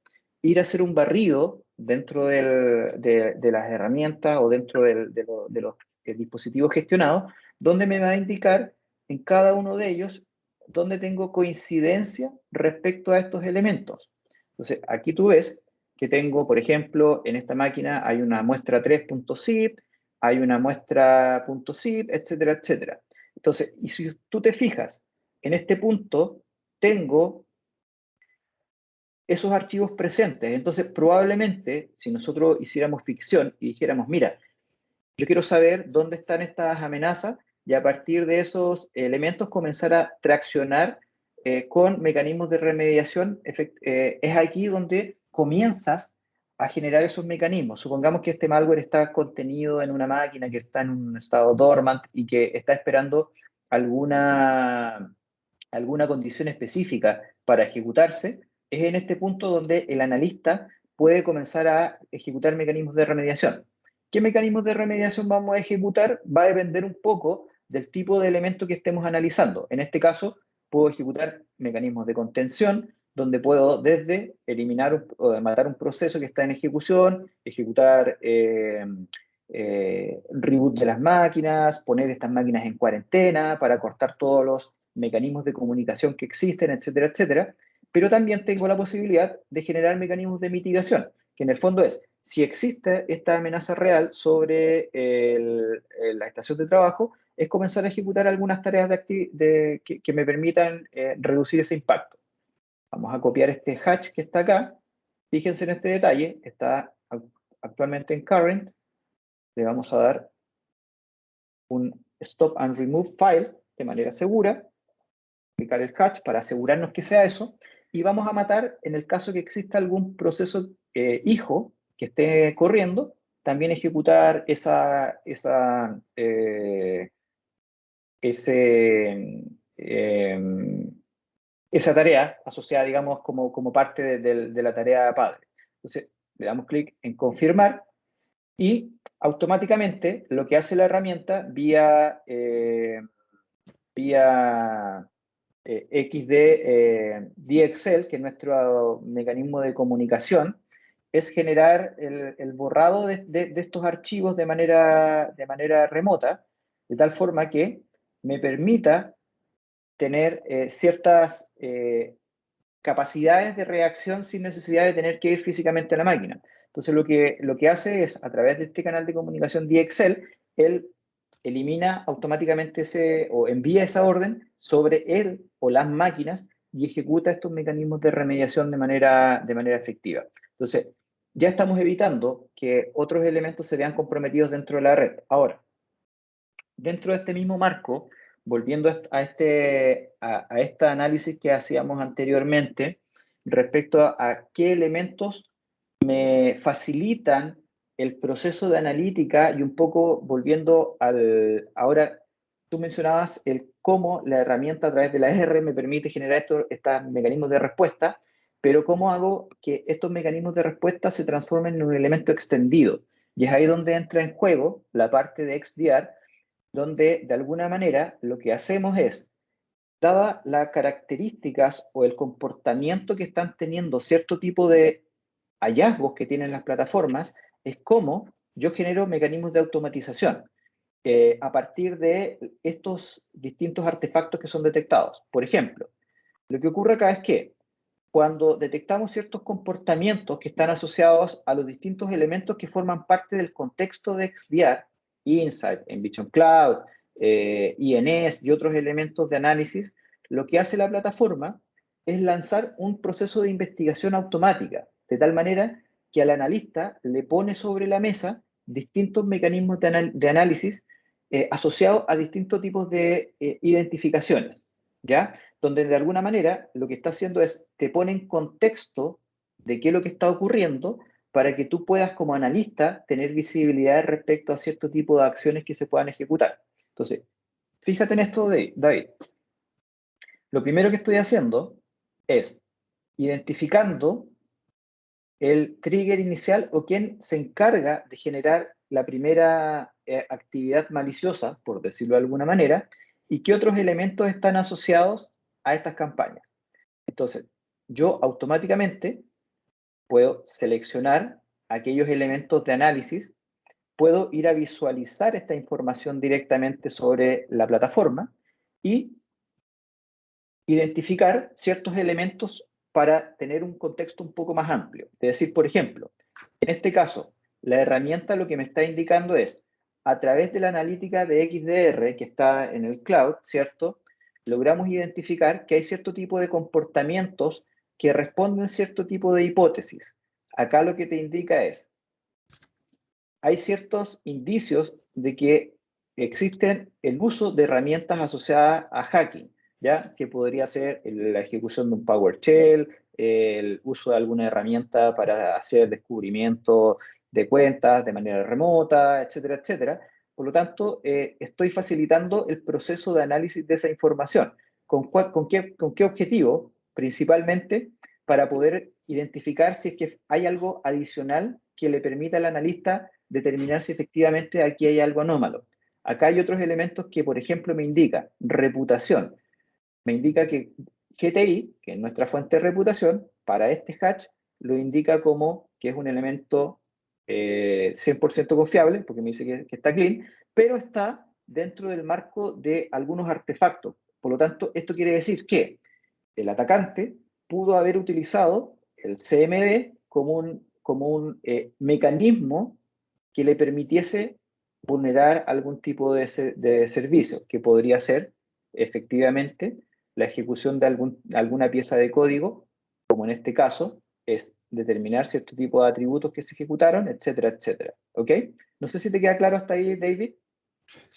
ir a hacer un barrido dentro de las herramientas o dentro de los dispositivos gestionados, donde me va a indicar en cada uno de ellos donde tengo coincidencia respecto a estos elementos. Entonces, aquí tú ves que tengo, por ejemplo, en esta máquina hay una muestra 3.zip, hay una muestra .zip, etcétera, etcétera. Entonces, y si tú te fijas, en este punto tengo esos archivos presentes. Entonces, probablemente, si nosotros hiciéramos ficción y dijéramos, mira, yo quiero saber dónde están estas amenazas y a partir de esos elementos comenzar a traccionar con mecanismos de remediación, es aquí donde comienzas a generar esos mecanismos. Supongamos que este malware está contenido en una máquina que está en un estado dormant y que está esperando alguna condición específica para ejecutarse. Es en este punto donde el analista puede comenzar a ejecutar mecanismos de remediación. ¿Qué mecanismos de remediación vamos a ejecutar? Va a depender un poco del tipo de elemento que estemos analizando. En este caso, puedo ejecutar mecanismos de contención, donde puedo desde eliminar o matar un proceso que está en ejecución, ejecutar reboot de las máquinas, poner estas máquinas en cuarentena para cortar todos los mecanismos de comunicación que existen, etcétera, etcétera. Pero también tengo la posibilidad de generar mecanismos de mitigación, que en el fondo es, si existe esta amenaza real sobre la estación de trabajo, es comenzar a ejecutar algunas tareas que me permitan reducir ese impacto. Vamos a copiar este hatch que está acá. Fíjense en este detalle, está actualmente en current. Le vamos a dar un stop and remove file de manera segura. Aplicar el hatch para asegurarnos que sea eso. Y vamos a matar, en el caso que exista algún proceso hijo que esté corriendo, también ejecutar esa tarea asociada, digamos, como parte de la tarea padre. Entonces, le damos clic en confirmar y automáticamente lo que hace la herramienta vía DXL, que es nuestro mecanismo de comunicación, es generar el borrado de estos archivos de manera remota, de tal forma que me permita tener ciertas capacidades de reacción sin necesidad de tener que ir físicamente a la máquina. Entonces, lo que hace es, a través de este canal de comunicación DXL, él elimina automáticamente o envía esa orden sobre él o las máquinas y ejecuta estos mecanismos de remediación de manera efectiva. Entonces, ya estamos evitando que otros elementos se vean comprometidos dentro de la red. Ahora, dentro de este mismo marco, volviendo a este análisis que hacíamos anteriormente respecto a qué elementos me facilitan el proceso de analítica y un poco volviendo ahora tú mencionabas el cómo la herramienta a través de la R me permite generar estos mecanismos de respuesta, pero cómo hago que estos mecanismos de respuesta se transformen en un elemento extendido. Y es ahí donde entra en juego la parte de XDR, donde de alguna manera lo que hacemos es, dadas las características o el comportamiento que están teniendo cierto tipo de hallazgos que tienen las plataformas, es cómo yo genero mecanismos de automatización a partir de estos distintos artefactos que son detectados. Por ejemplo, lo que ocurre acá es que cuando detectamos ciertos comportamientos que están asociados a los distintos elementos que forman parte del contexto de XDR, Insight, Envision Cloud, INS y otros elementos de análisis, lo que hace la plataforma es lanzar un proceso de investigación automática, de tal manera que al analista le pone sobre la mesa distintos mecanismos de análisis asociados a distintos tipos de identificaciones, ¿ya? Donde de alguna manera lo que está haciendo es te pone en contexto de qué es lo que está ocurriendo para que tú puedas como analista tener visibilidad respecto a cierto tipo de acciones que se puedan ejecutar. Entonces, fíjate en esto, David. Lo primero que estoy haciendo es identificando el trigger inicial o quien se encarga de generar la primera actividad maliciosa, por decirlo de alguna manera, y qué otros elementos están asociados a estas campañas. Entonces, yo automáticamente puedo seleccionar aquellos elementos de análisis, puedo ir a visualizar esta información directamente sobre la plataforma y identificar ciertos elementos para tener un contexto un poco más amplio. Es decir, por ejemplo, en este caso, la herramienta lo que me está indicando es, a través de la analítica de XDR que está en el cloud, ¿cierto? Logramos identificar que hay cierto tipo de comportamientos que responden a cierto tipo de hipótesis. Acá lo que te indica es, hay ciertos indicios de que existen el uso de herramientas asociadas a hacking, ¿ya? Que podría ser la ejecución de un PowerShell, el uso de alguna herramienta para hacer descubrimiento de cuentas de manera remota, etcétera, etcétera. Por lo tanto, estoy facilitando el proceso de análisis de esa información. ¿Con qué objetivo? Principalmente para poder identificar si es que hay algo adicional que le permita al analista determinar si efectivamente aquí hay algo anómalo. Acá hay otros elementos que, por ejemplo, me indica reputación. Me indica que GTI, que es nuestra fuente de reputación, para este hatch lo indica como que es un elemento 100% confiable, porque me dice que está clean, pero está dentro del marco de algunos artefactos. Por lo tanto, esto quiere decir que el atacante pudo haber utilizado el CMD como un mecanismo que le permitiese vulnerar algún tipo de servicio, que podría ser efectivamente la ejecución de alguna pieza de código, como en este caso es determinar cierto tipo de atributos que se ejecutaron, etcétera, etcétera. ¿Ok? No sé si te queda claro hasta ahí, David.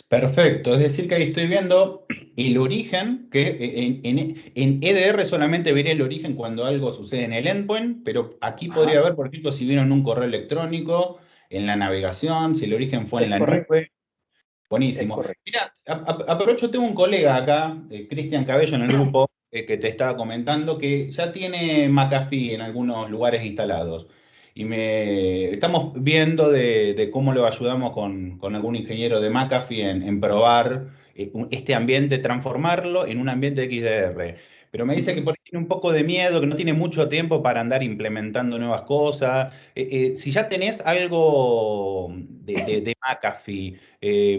Perfecto, es decir que ahí estoy viendo el origen, que en EDR solamente vería el origen cuando algo sucede en el endpoint, pero aquí podría ver, por ejemplo, si vino en un correo electrónico, en la navegación, si el origen fue en la nube. Buenísimo. Mira, aprovecho, tengo un colega acá, Cristian Cabello, en el grupo, que te estaba comentando, que ya tiene McAfee en algunos lugares instalados. Estamos viendo de cómo lo ayudamos con algún ingeniero de McAfee en probar este ambiente, transformarlo en un ambiente XDR. Pero me dice que por ahí tiene un poco de miedo, que no tiene mucho tiempo para andar implementando nuevas cosas. Si ya tenés algo de McAfee,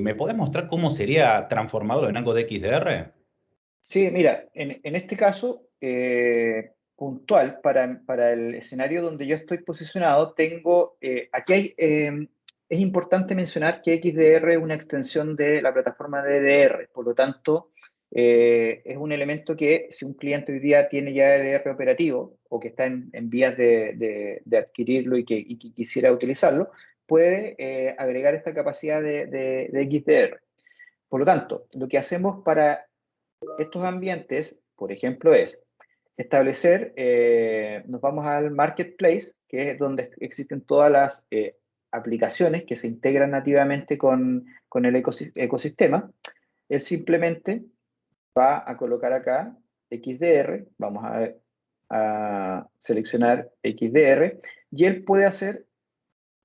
¿me podés mostrar cómo sería transformarlo en algo de XDR? Sí, mira, en este caso puntual, para el escenario donde yo estoy posicionado, es importante mencionar que XDR es una extensión de la plataforma de EDR, por lo tanto, es un elemento que si un cliente hoy día tiene ya EDR operativo o que está en vías de adquirirlo y que quisiera utilizarlo, puede agregar esta capacidad de XDR. Por lo tanto, lo que hacemos para estos ambientes, por ejemplo, es establecer, nos vamos al marketplace, que es donde existen todas las aplicaciones que se integran nativamente con el ecosistema. Él simplemente va a colocar acá XDR, vamos a seleccionar XDR, y él puede hacer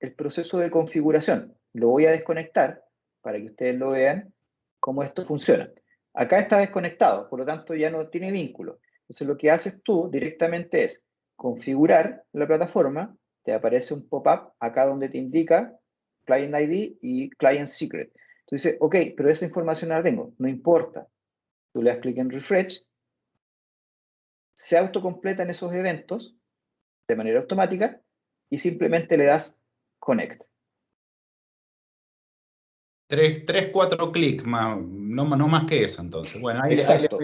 el proceso de configuración. Lo voy a desconectar para que ustedes lo vean cómo esto funciona. Acá está desconectado, por lo tanto ya no tiene vínculo. Entonces lo que haces tú directamente es configurar la plataforma, te aparece un pop-up acá donde te indica Client ID y Client Secret. Tú dices, ok, pero esa información no la tengo, no importa. Tú le das clic en Refresh, se autocompletan esos eventos de manera automática y simplemente le das Connect. 4 clics más, no más que eso entonces. Bueno, Exacto.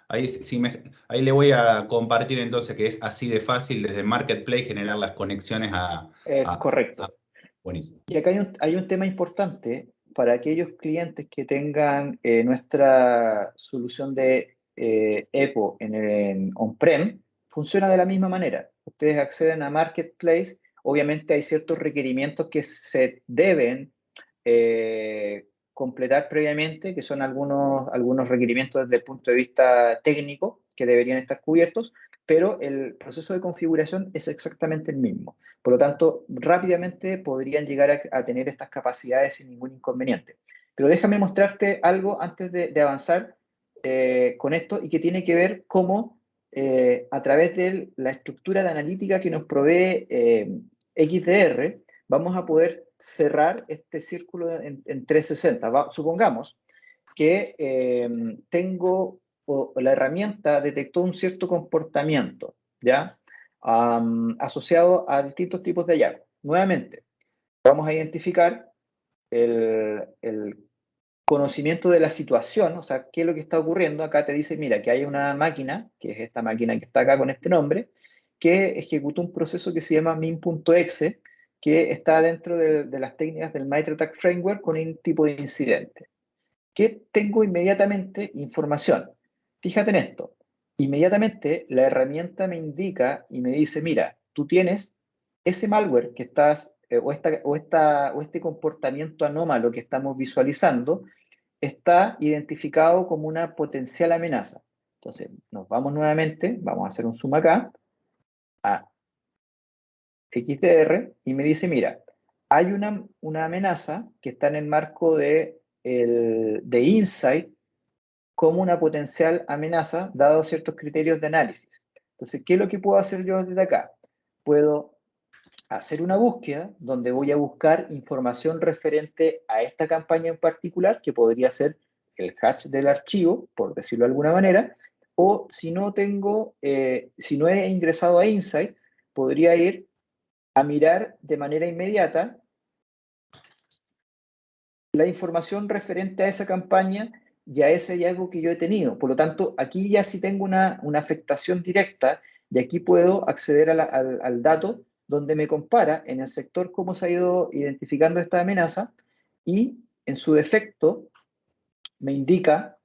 ahí le voy a compartir entonces que es así de fácil desde Marketplace generar las conexiones Correcto. buenísimo. Y acá hay un tema importante para aquellos clientes que tengan nuestra solución de EPO en on-prem, funciona de la misma manera. Ustedes acceden a Marketplace, obviamente hay ciertos requerimientos que se deben completar previamente, que son algunos requerimientos desde el punto de vista técnico que deberían estar cubiertos, pero el proceso de configuración es exactamente el mismo. Por lo tanto, rápidamente podrían llegar a tener estas capacidades sin ningún inconveniente. Pero déjame mostrarte algo antes de avanzar con esto y que tiene que ver cómo a través de la estructura de analítica que nos provee XDR, vamos a poder cerrar este círculo en 360. Supongamos que tengo o la herramienta detectó un cierto comportamiento, ¿ya? Asociado a distintos tipos de hallazgos. Nuevamente, vamos a identificar el conocimiento de la situación, o sea, qué es lo que está ocurriendo. Acá te dice, mira, que hay una máquina, que es esta máquina que está acá con este nombre, que ejecutó un proceso que se llama min.exe, que está dentro de las técnicas del MITRE ATT&CK Framework con un tipo de incidente. ¿Qué tengo inmediatamente? Información. Fíjate en esto. Inmediatamente la herramienta me indica y me dice, mira, tú tienes ese malware que estás, o este comportamiento anómalo que estamos visualizando, está identificado como una potencial amenaza. Entonces, nos vamos nuevamente, vamos a hacer un zoom acá, a XDR, y me dice, mira, hay una amenaza que está en el marco de Insight como una potencial amenaza, dado ciertos criterios de análisis. Entonces, ¿qué es lo que puedo hacer yo desde acá? Puedo hacer una búsqueda donde voy a buscar información referente a esta campaña en particular, que podría ser el hash del archivo, por decirlo de alguna manera, o si no si no he ingresado a Insight, podría ir a mirar de manera inmediata la información referente a esa campaña y a ese hallazgo que yo he tenido. Por lo tanto, aquí ya sí tengo una afectación directa y aquí puedo acceder al dato donde me compara en el sector cómo se ha ido identificando esta amenaza y en su defecto me indica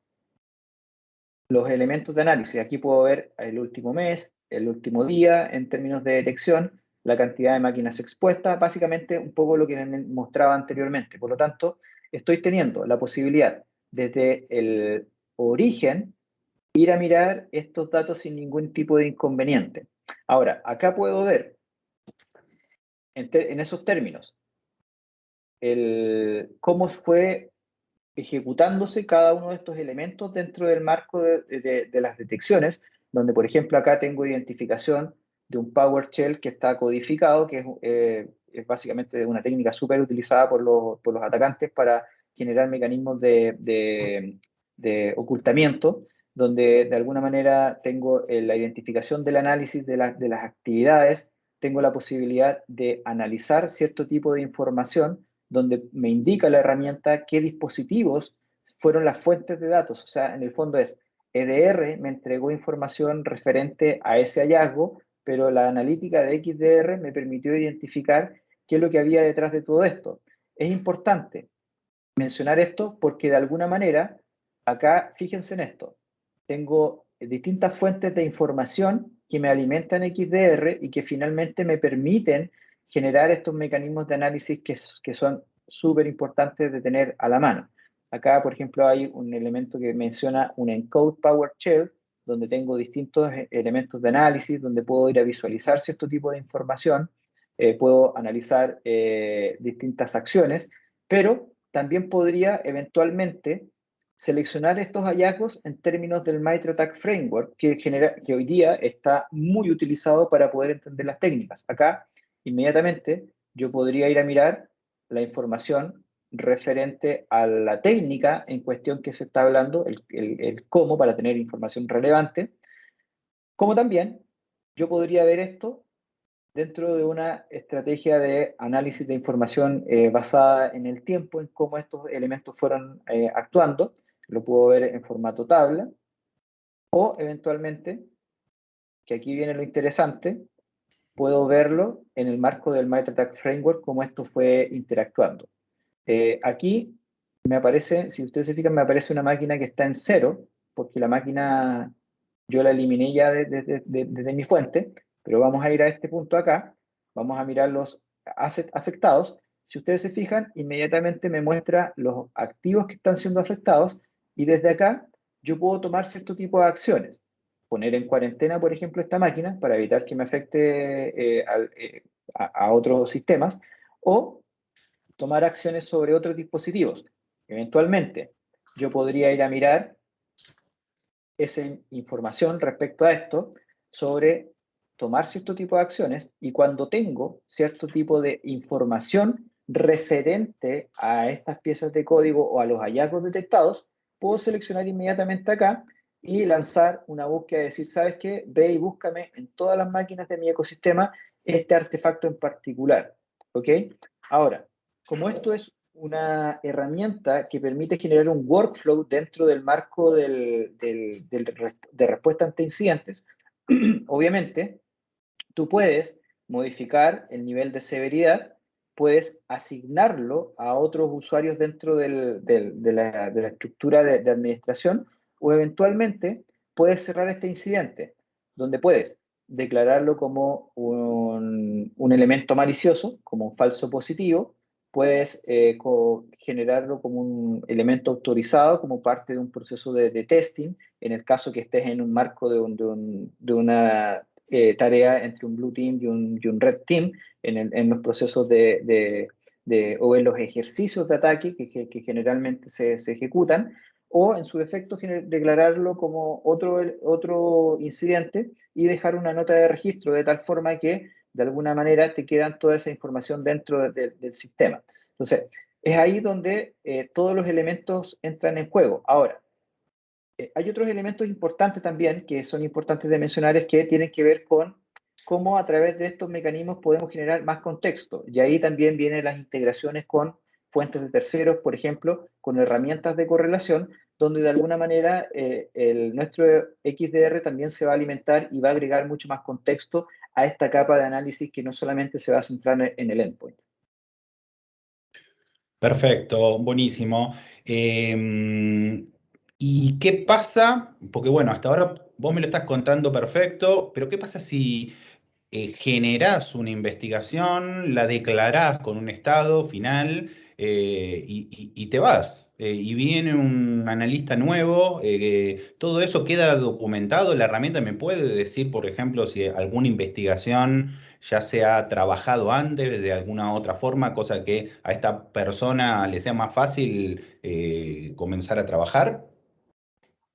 los elementos de análisis. Aquí puedo ver el último mes, el último día en términos de detección, la cantidad de máquinas expuestas, básicamente un poco lo que me mostraba anteriormente. Por lo tanto, estoy teniendo la posibilidad desde el origen ir a mirar estos datos sin ningún tipo de inconveniente. Ahora, acá puedo ver en esos términos cómo fue ejecutándose cada uno de estos elementos dentro del marco de las detecciones, donde por ejemplo acá tengo identificación de un PowerShell que está codificado, que es básicamente una técnica súper utilizada por los atacantes para generar mecanismos de ocultamiento, donde de alguna manera tengo la identificación del análisis de las actividades, tengo la posibilidad de analizar cierto tipo de información donde me indica la herramienta qué dispositivos fueron las fuentes de datos. O sea, en el fondo es EDR me entregó información referente a ese hallazgo, pero la analítica de XDR me permitió identificar qué es lo que había detrás de todo esto. Es importante mencionar esto porque de alguna manera, acá, fíjense en esto, tengo distintas fuentes de información que me alimentan XDR y que finalmente me permiten generar estos mecanismos de análisis que son súper importantes de tener a la mano. Acá, por ejemplo, hay un elemento que menciona un encode PowerShell, donde tengo distintos elementos de análisis, donde puedo ir a visualizar cierto tipo de información. puedo analizar distintas acciones, pero también podría eventualmente seleccionar estos hallazgos en términos del MITRE ATT&CK Framework, que hoy día está muy utilizado para poder entender las técnicas. Acá, inmediatamente, yo podría ir a mirar la información referente a la técnica en cuestión que se está hablando, el cómo, para tener información relevante, como también yo podría ver esto dentro de una estrategia de análisis de información basada en el tiempo, en cómo estos elementos fueron actuando. Lo puedo ver en formato tabla, o eventualmente, que aquí viene lo interesante, puedo verlo en el marco del MITRE ATT&CK Framework, cómo esto fue interactuando. Aquí me aparece, si ustedes se fijan, me aparece una máquina que está en 0, porque la máquina yo la eliminé ya desde mi fuente, pero vamos a ir a este punto acá, vamos a mirar los assets afectados. Si ustedes se fijan, inmediatamente me muestra los activos que están siendo afectados, y desde acá yo puedo tomar cierto tipo de acciones. Poner en cuarentena, por ejemplo, esta máquina para evitar que me afecte a otros sistemas, o tomar acciones sobre otros dispositivos. Eventualmente, yo podría ir a mirar esa información respecto a esto sobre tomar cierto tipo de acciones, y cuando tengo cierto tipo de información referente a estas piezas de código o a los hallazgos detectados, puedo seleccionar inmediatamente acá y lanzar una búsqueda y decir, ¿sabes qué? Ve y búscame en todas las máquinas de mi ecosistema este artefacto en particular. ¿Ok? Ahora, como esto es una herramienta que permite generar un workflow dentro del marco de respuesta ante incidentes, obviamente, tú puedes modificar el nivel de severidad, puedes asignarlo a otros usuarios dentro de la estructura de administración, o eventualmente puedes cerrar este incidente, donde puedes declararlo como un elemento malicioso, como un falso positivo, puedes generarlo como un elemento autorizado, como parte de un proceso de testing, en el caso que estés en un marco de una tarea entre un Blue Team y un Red Team, en los procesos o en los ejercicios de ataque que generalmente se ejecutan, o en su defecto declararlo como otro incidente y dejar una nota de registro de tal forma que de alguna manera te quedan toda esa información dentro del sistema. Entonces, es ahí donde todos los elementos entran en juego. Ahora, hay otros elementos importantes también que son importantes de mencionar, es que tienen que ver con cómo a través de estos mecanismos podemos generar más contexto. Y ahí también vienen las integraciones con fuentes de terceros, por ejemplo, con herramientas de correlación, donde de alguna manera nuestro XDR también se va a alimentar y va a agregar mucho más contexto a esta capa de análisis que no solamente se va a centrar en el endpoint. Perfecto, buenísimo. ¿Y qué pasa? Porque bueno, hasta ahora vos me lo estás contando perfecto, pero ¿qué pasa si generás una investigación, la declarás con un estado final y te vas? Y viene un analista nuevo, todo eso queda documentado. La herramienta me puede decir, por ejemplo, si alguna investigación ya se ha trabajado antes de alguna otra forma, cosa que a esta persona le sea más fácil comenzar a trabajar.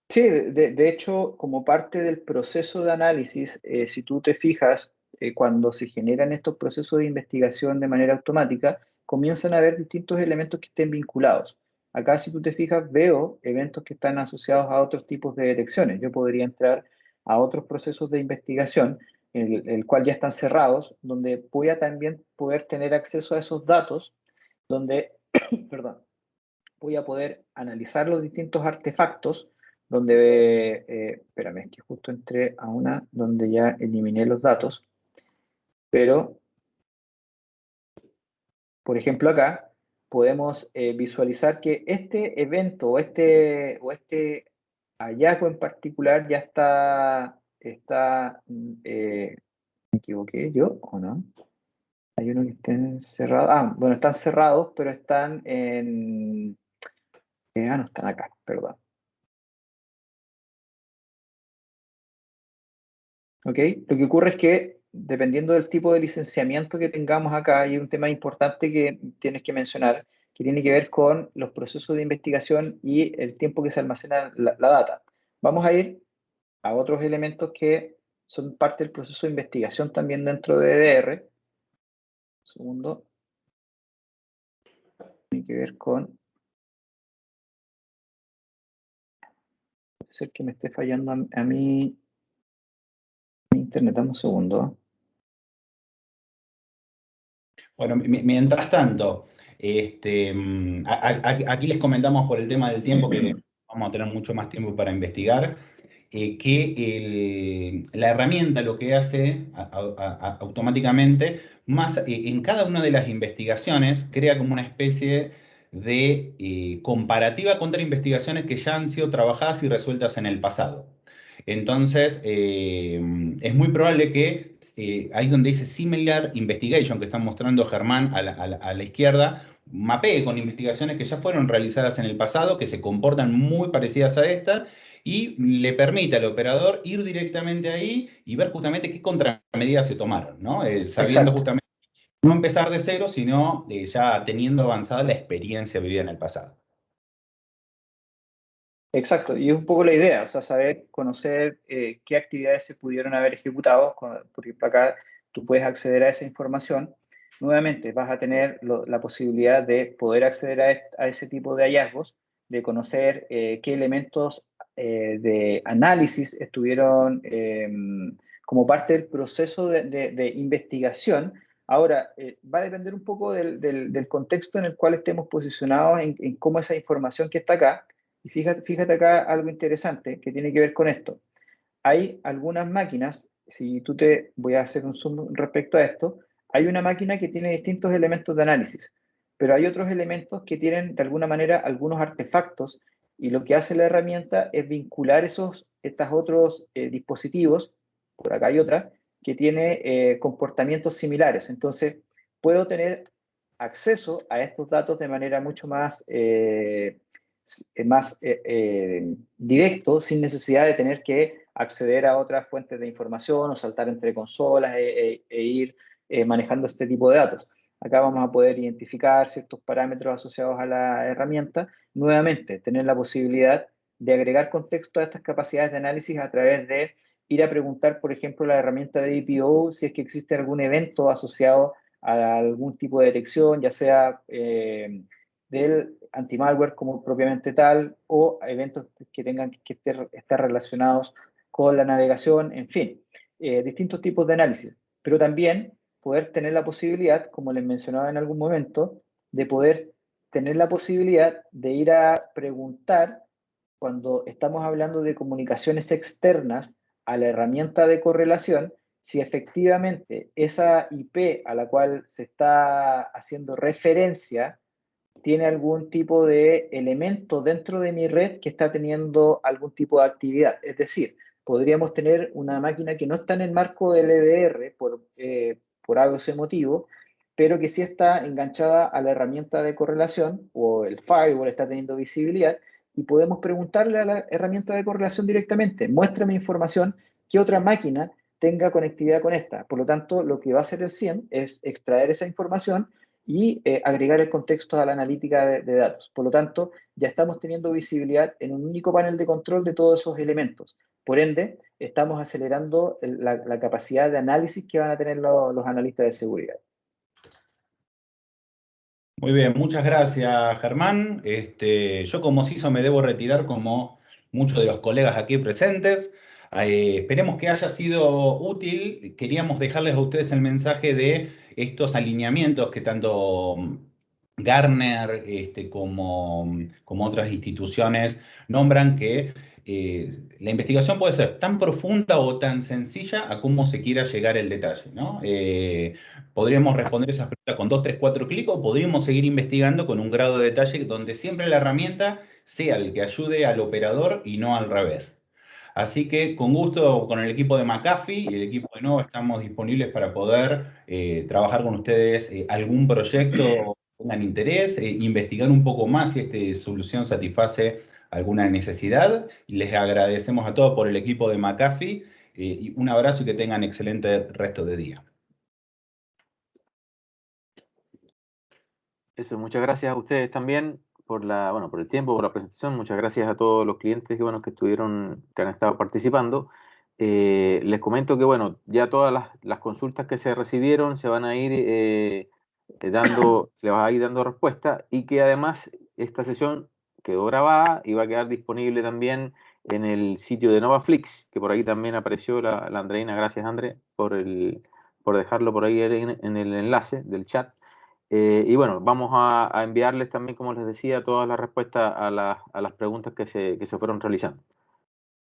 Sí, de hecho, como parte del proceso de análisis, si tú te fijas, cuando se generan estos procesos de investigación de manera automática, comienzan a haber distintos elementos que estén vinculados. Acá, si tú te fijas, veo eventos que están asociados a otros tipos de detecciones. Yo podría entrar a otros procesos de investigación, el cual ya están cerrados, donde voy a también poder tener acceso a esos datos, donde, perdón, voy a poder analizar los distintos artefactos, donde, espérame, es que justo entré a una donde ya eliminé los datos, pero, por ejemplo, acá podemos visualizar que este evento o este hallazgo en particular ya ¿me equivoqué yo o no? Hay uno que está cerrado, bueno, están cerrados, pero están no están acá, perdón. ¿Ok? Lo que ocurre es que dependiendo del tipo de licenciamiento que tengamos acá, hay un tema importante que tienes que mencionar, que tiene que ver con los procesos de investigación y el tiempo que se almacena la data. Vamos a ir a otros elementos que son parte del proceso de investigación también dentro de EDR. Un segundo. Tiene que ver con... Puede ser que me esté fallando a mí mi internet. Dame un segundo. Bueno, mientras tanto, aquí les comentamos por el tema del tiempo que vamos a tener mucho más tiempo para investigar, que la herramienta lo que hace automáticamente, más en cada una de las investigaciones, crea como una especie de comparativa contra investigaciones que ya han sido trabajadas y resueltas en el pasado. Entonces, es muy probable que ahí donde dice Similar Investigation, que está mostrando Germán a la izquierda, mapee con investigaciones que ya fueron realizadas en el pasado, que se comportan muy parecidas a esta, y le permite al operador ir directamente ahí y ver justamente qué contramedidas se tomaron, ¿no? Sabiendo Exacto. justamente no empezar de cero, sino ya teniendo avanzada la experiencia vivida en el pasado. Exacto, y es un poco la idea, o sea, saber, conocer qué actividades se pudieron haber ejecutado, por ejemplo, acá tú puedes acceder a esa información. Nuevamente, vas a tener la posibilidad de poder acceder a ese tipo de hallazgos, de conocer qué elementos de análisis estuvieron como parte del proceso de investigación. Ahora, va a depender un poco del contexto en el cual estemos posicionados en cómo esa información que está acá. Y fíjate acá algo interesante que tiene que ver con esto. Hay algunas máquinas, voy a hacer un zoom respecto a esto, hay una máquina que tiene distintos elementos de análisis, pero hay otros elementos que tienen de alguna manera algunos artefactos y lo que hace la herramienta es vincular estos otros dispositivos, por acá hay otra, que tiene comportamientos similares. Entonces, puedo tener acceso a estos datos de manera mucho más directo, sin necesidad de tener que acceder a otras fuentes de información o saltar entre consolas e ir manejando este tipo de datos. Acá vamos a poder identificar ciertos parámetros asociados a la herramienta. Nuevamente, tener la posibilidad de agregar contexto a estas capacidades de análisis a través de ir a preguntar, por ejemplo, la herramienta de DPO si es que existe algún evento asociado a algún tipo de detección, ya sea del anti-malware como propiamente tal, o eventos que tengan que estar relacionados con la navegación, en fin, distintos tipos de análisis. Pero también poder tener la posibilidad, como les mencionaba en algún momento, de poder tener la posibilidad de ir a preguntar cuando estamos hablando de comunicaciones externas a la herramienta de correlación, si efectivamente esa IP a la cual se está haciendo referencia tiene algún tipo de elemento dentro de mi red que está teniendo algún tipo de actividad. Es decir, podríamos tener una máquina que no está en el marco del EDR por algo ese motivo, pero que sí está enganchada a la herramienta de correlación o el firewall está teniendo visibilidad y podemos preguntarle a la herramienta de correlación directamente, muéstrame información que otra máquina tenga conectividad con esta. Por lo tanto, lo que va a hacer el SIEM es extraer esa información y agregar el contexto a la analítica de datos. Por lo tanto, ya estamos teniendo visibilidad en un único panel de control de todos esos elementos. Por ende, estamos acelerando la capacidad de análisis que van a tener los analistas de seguridad. Muy bien, muchas gracias, Germán. Yo como CISO me debo retirar como muchos de los colegas aquí presentes. Esperemos que haya sido útil. Queríamos dejarles a ustedes el mensaje de estos alineamientos que tanto Gartner como otras instituciones nombran que la investigación puede ser tan profunda o tan sencilla a cómo se quiera llegar el detalle, ¿no? Podríamos responder esas preguntas con 2, 3, 4 clics o podríamos seguir investigando con un grado de detalle donde siempre la herramienta sea el que ayude al operador y no al revés. Así que con gusto con el equipo de McAfee y el equipo de Nova estamos disponibles para poder trabajar con ustedes algún proyecto que tengan interés, investigar un poco más si esta solución satisface alguna necesidad. Y les agradecemos a todos por el equipo de McAfee Y un abrazo y que tengan excelente resto de día. Eso, muchas gracias a ustedes también por por el tiempo, por la presentación. Muchas gracias a todos los clientes que han estado participando. Les comento que ya todas las consultas que se recibieron se van a ir se les va a ir dando respuesta, y que además esta sesión quedó grabada y va a quedar disponible también en el sitio de NovaFlix, que por ahí también apareció la Andreina. Gracias, André, por dejarlo por ahí en el enlace del chat. Y vamos a enviarles también, como les decía, todas las respuestas a las preguntas que se fueron realizando.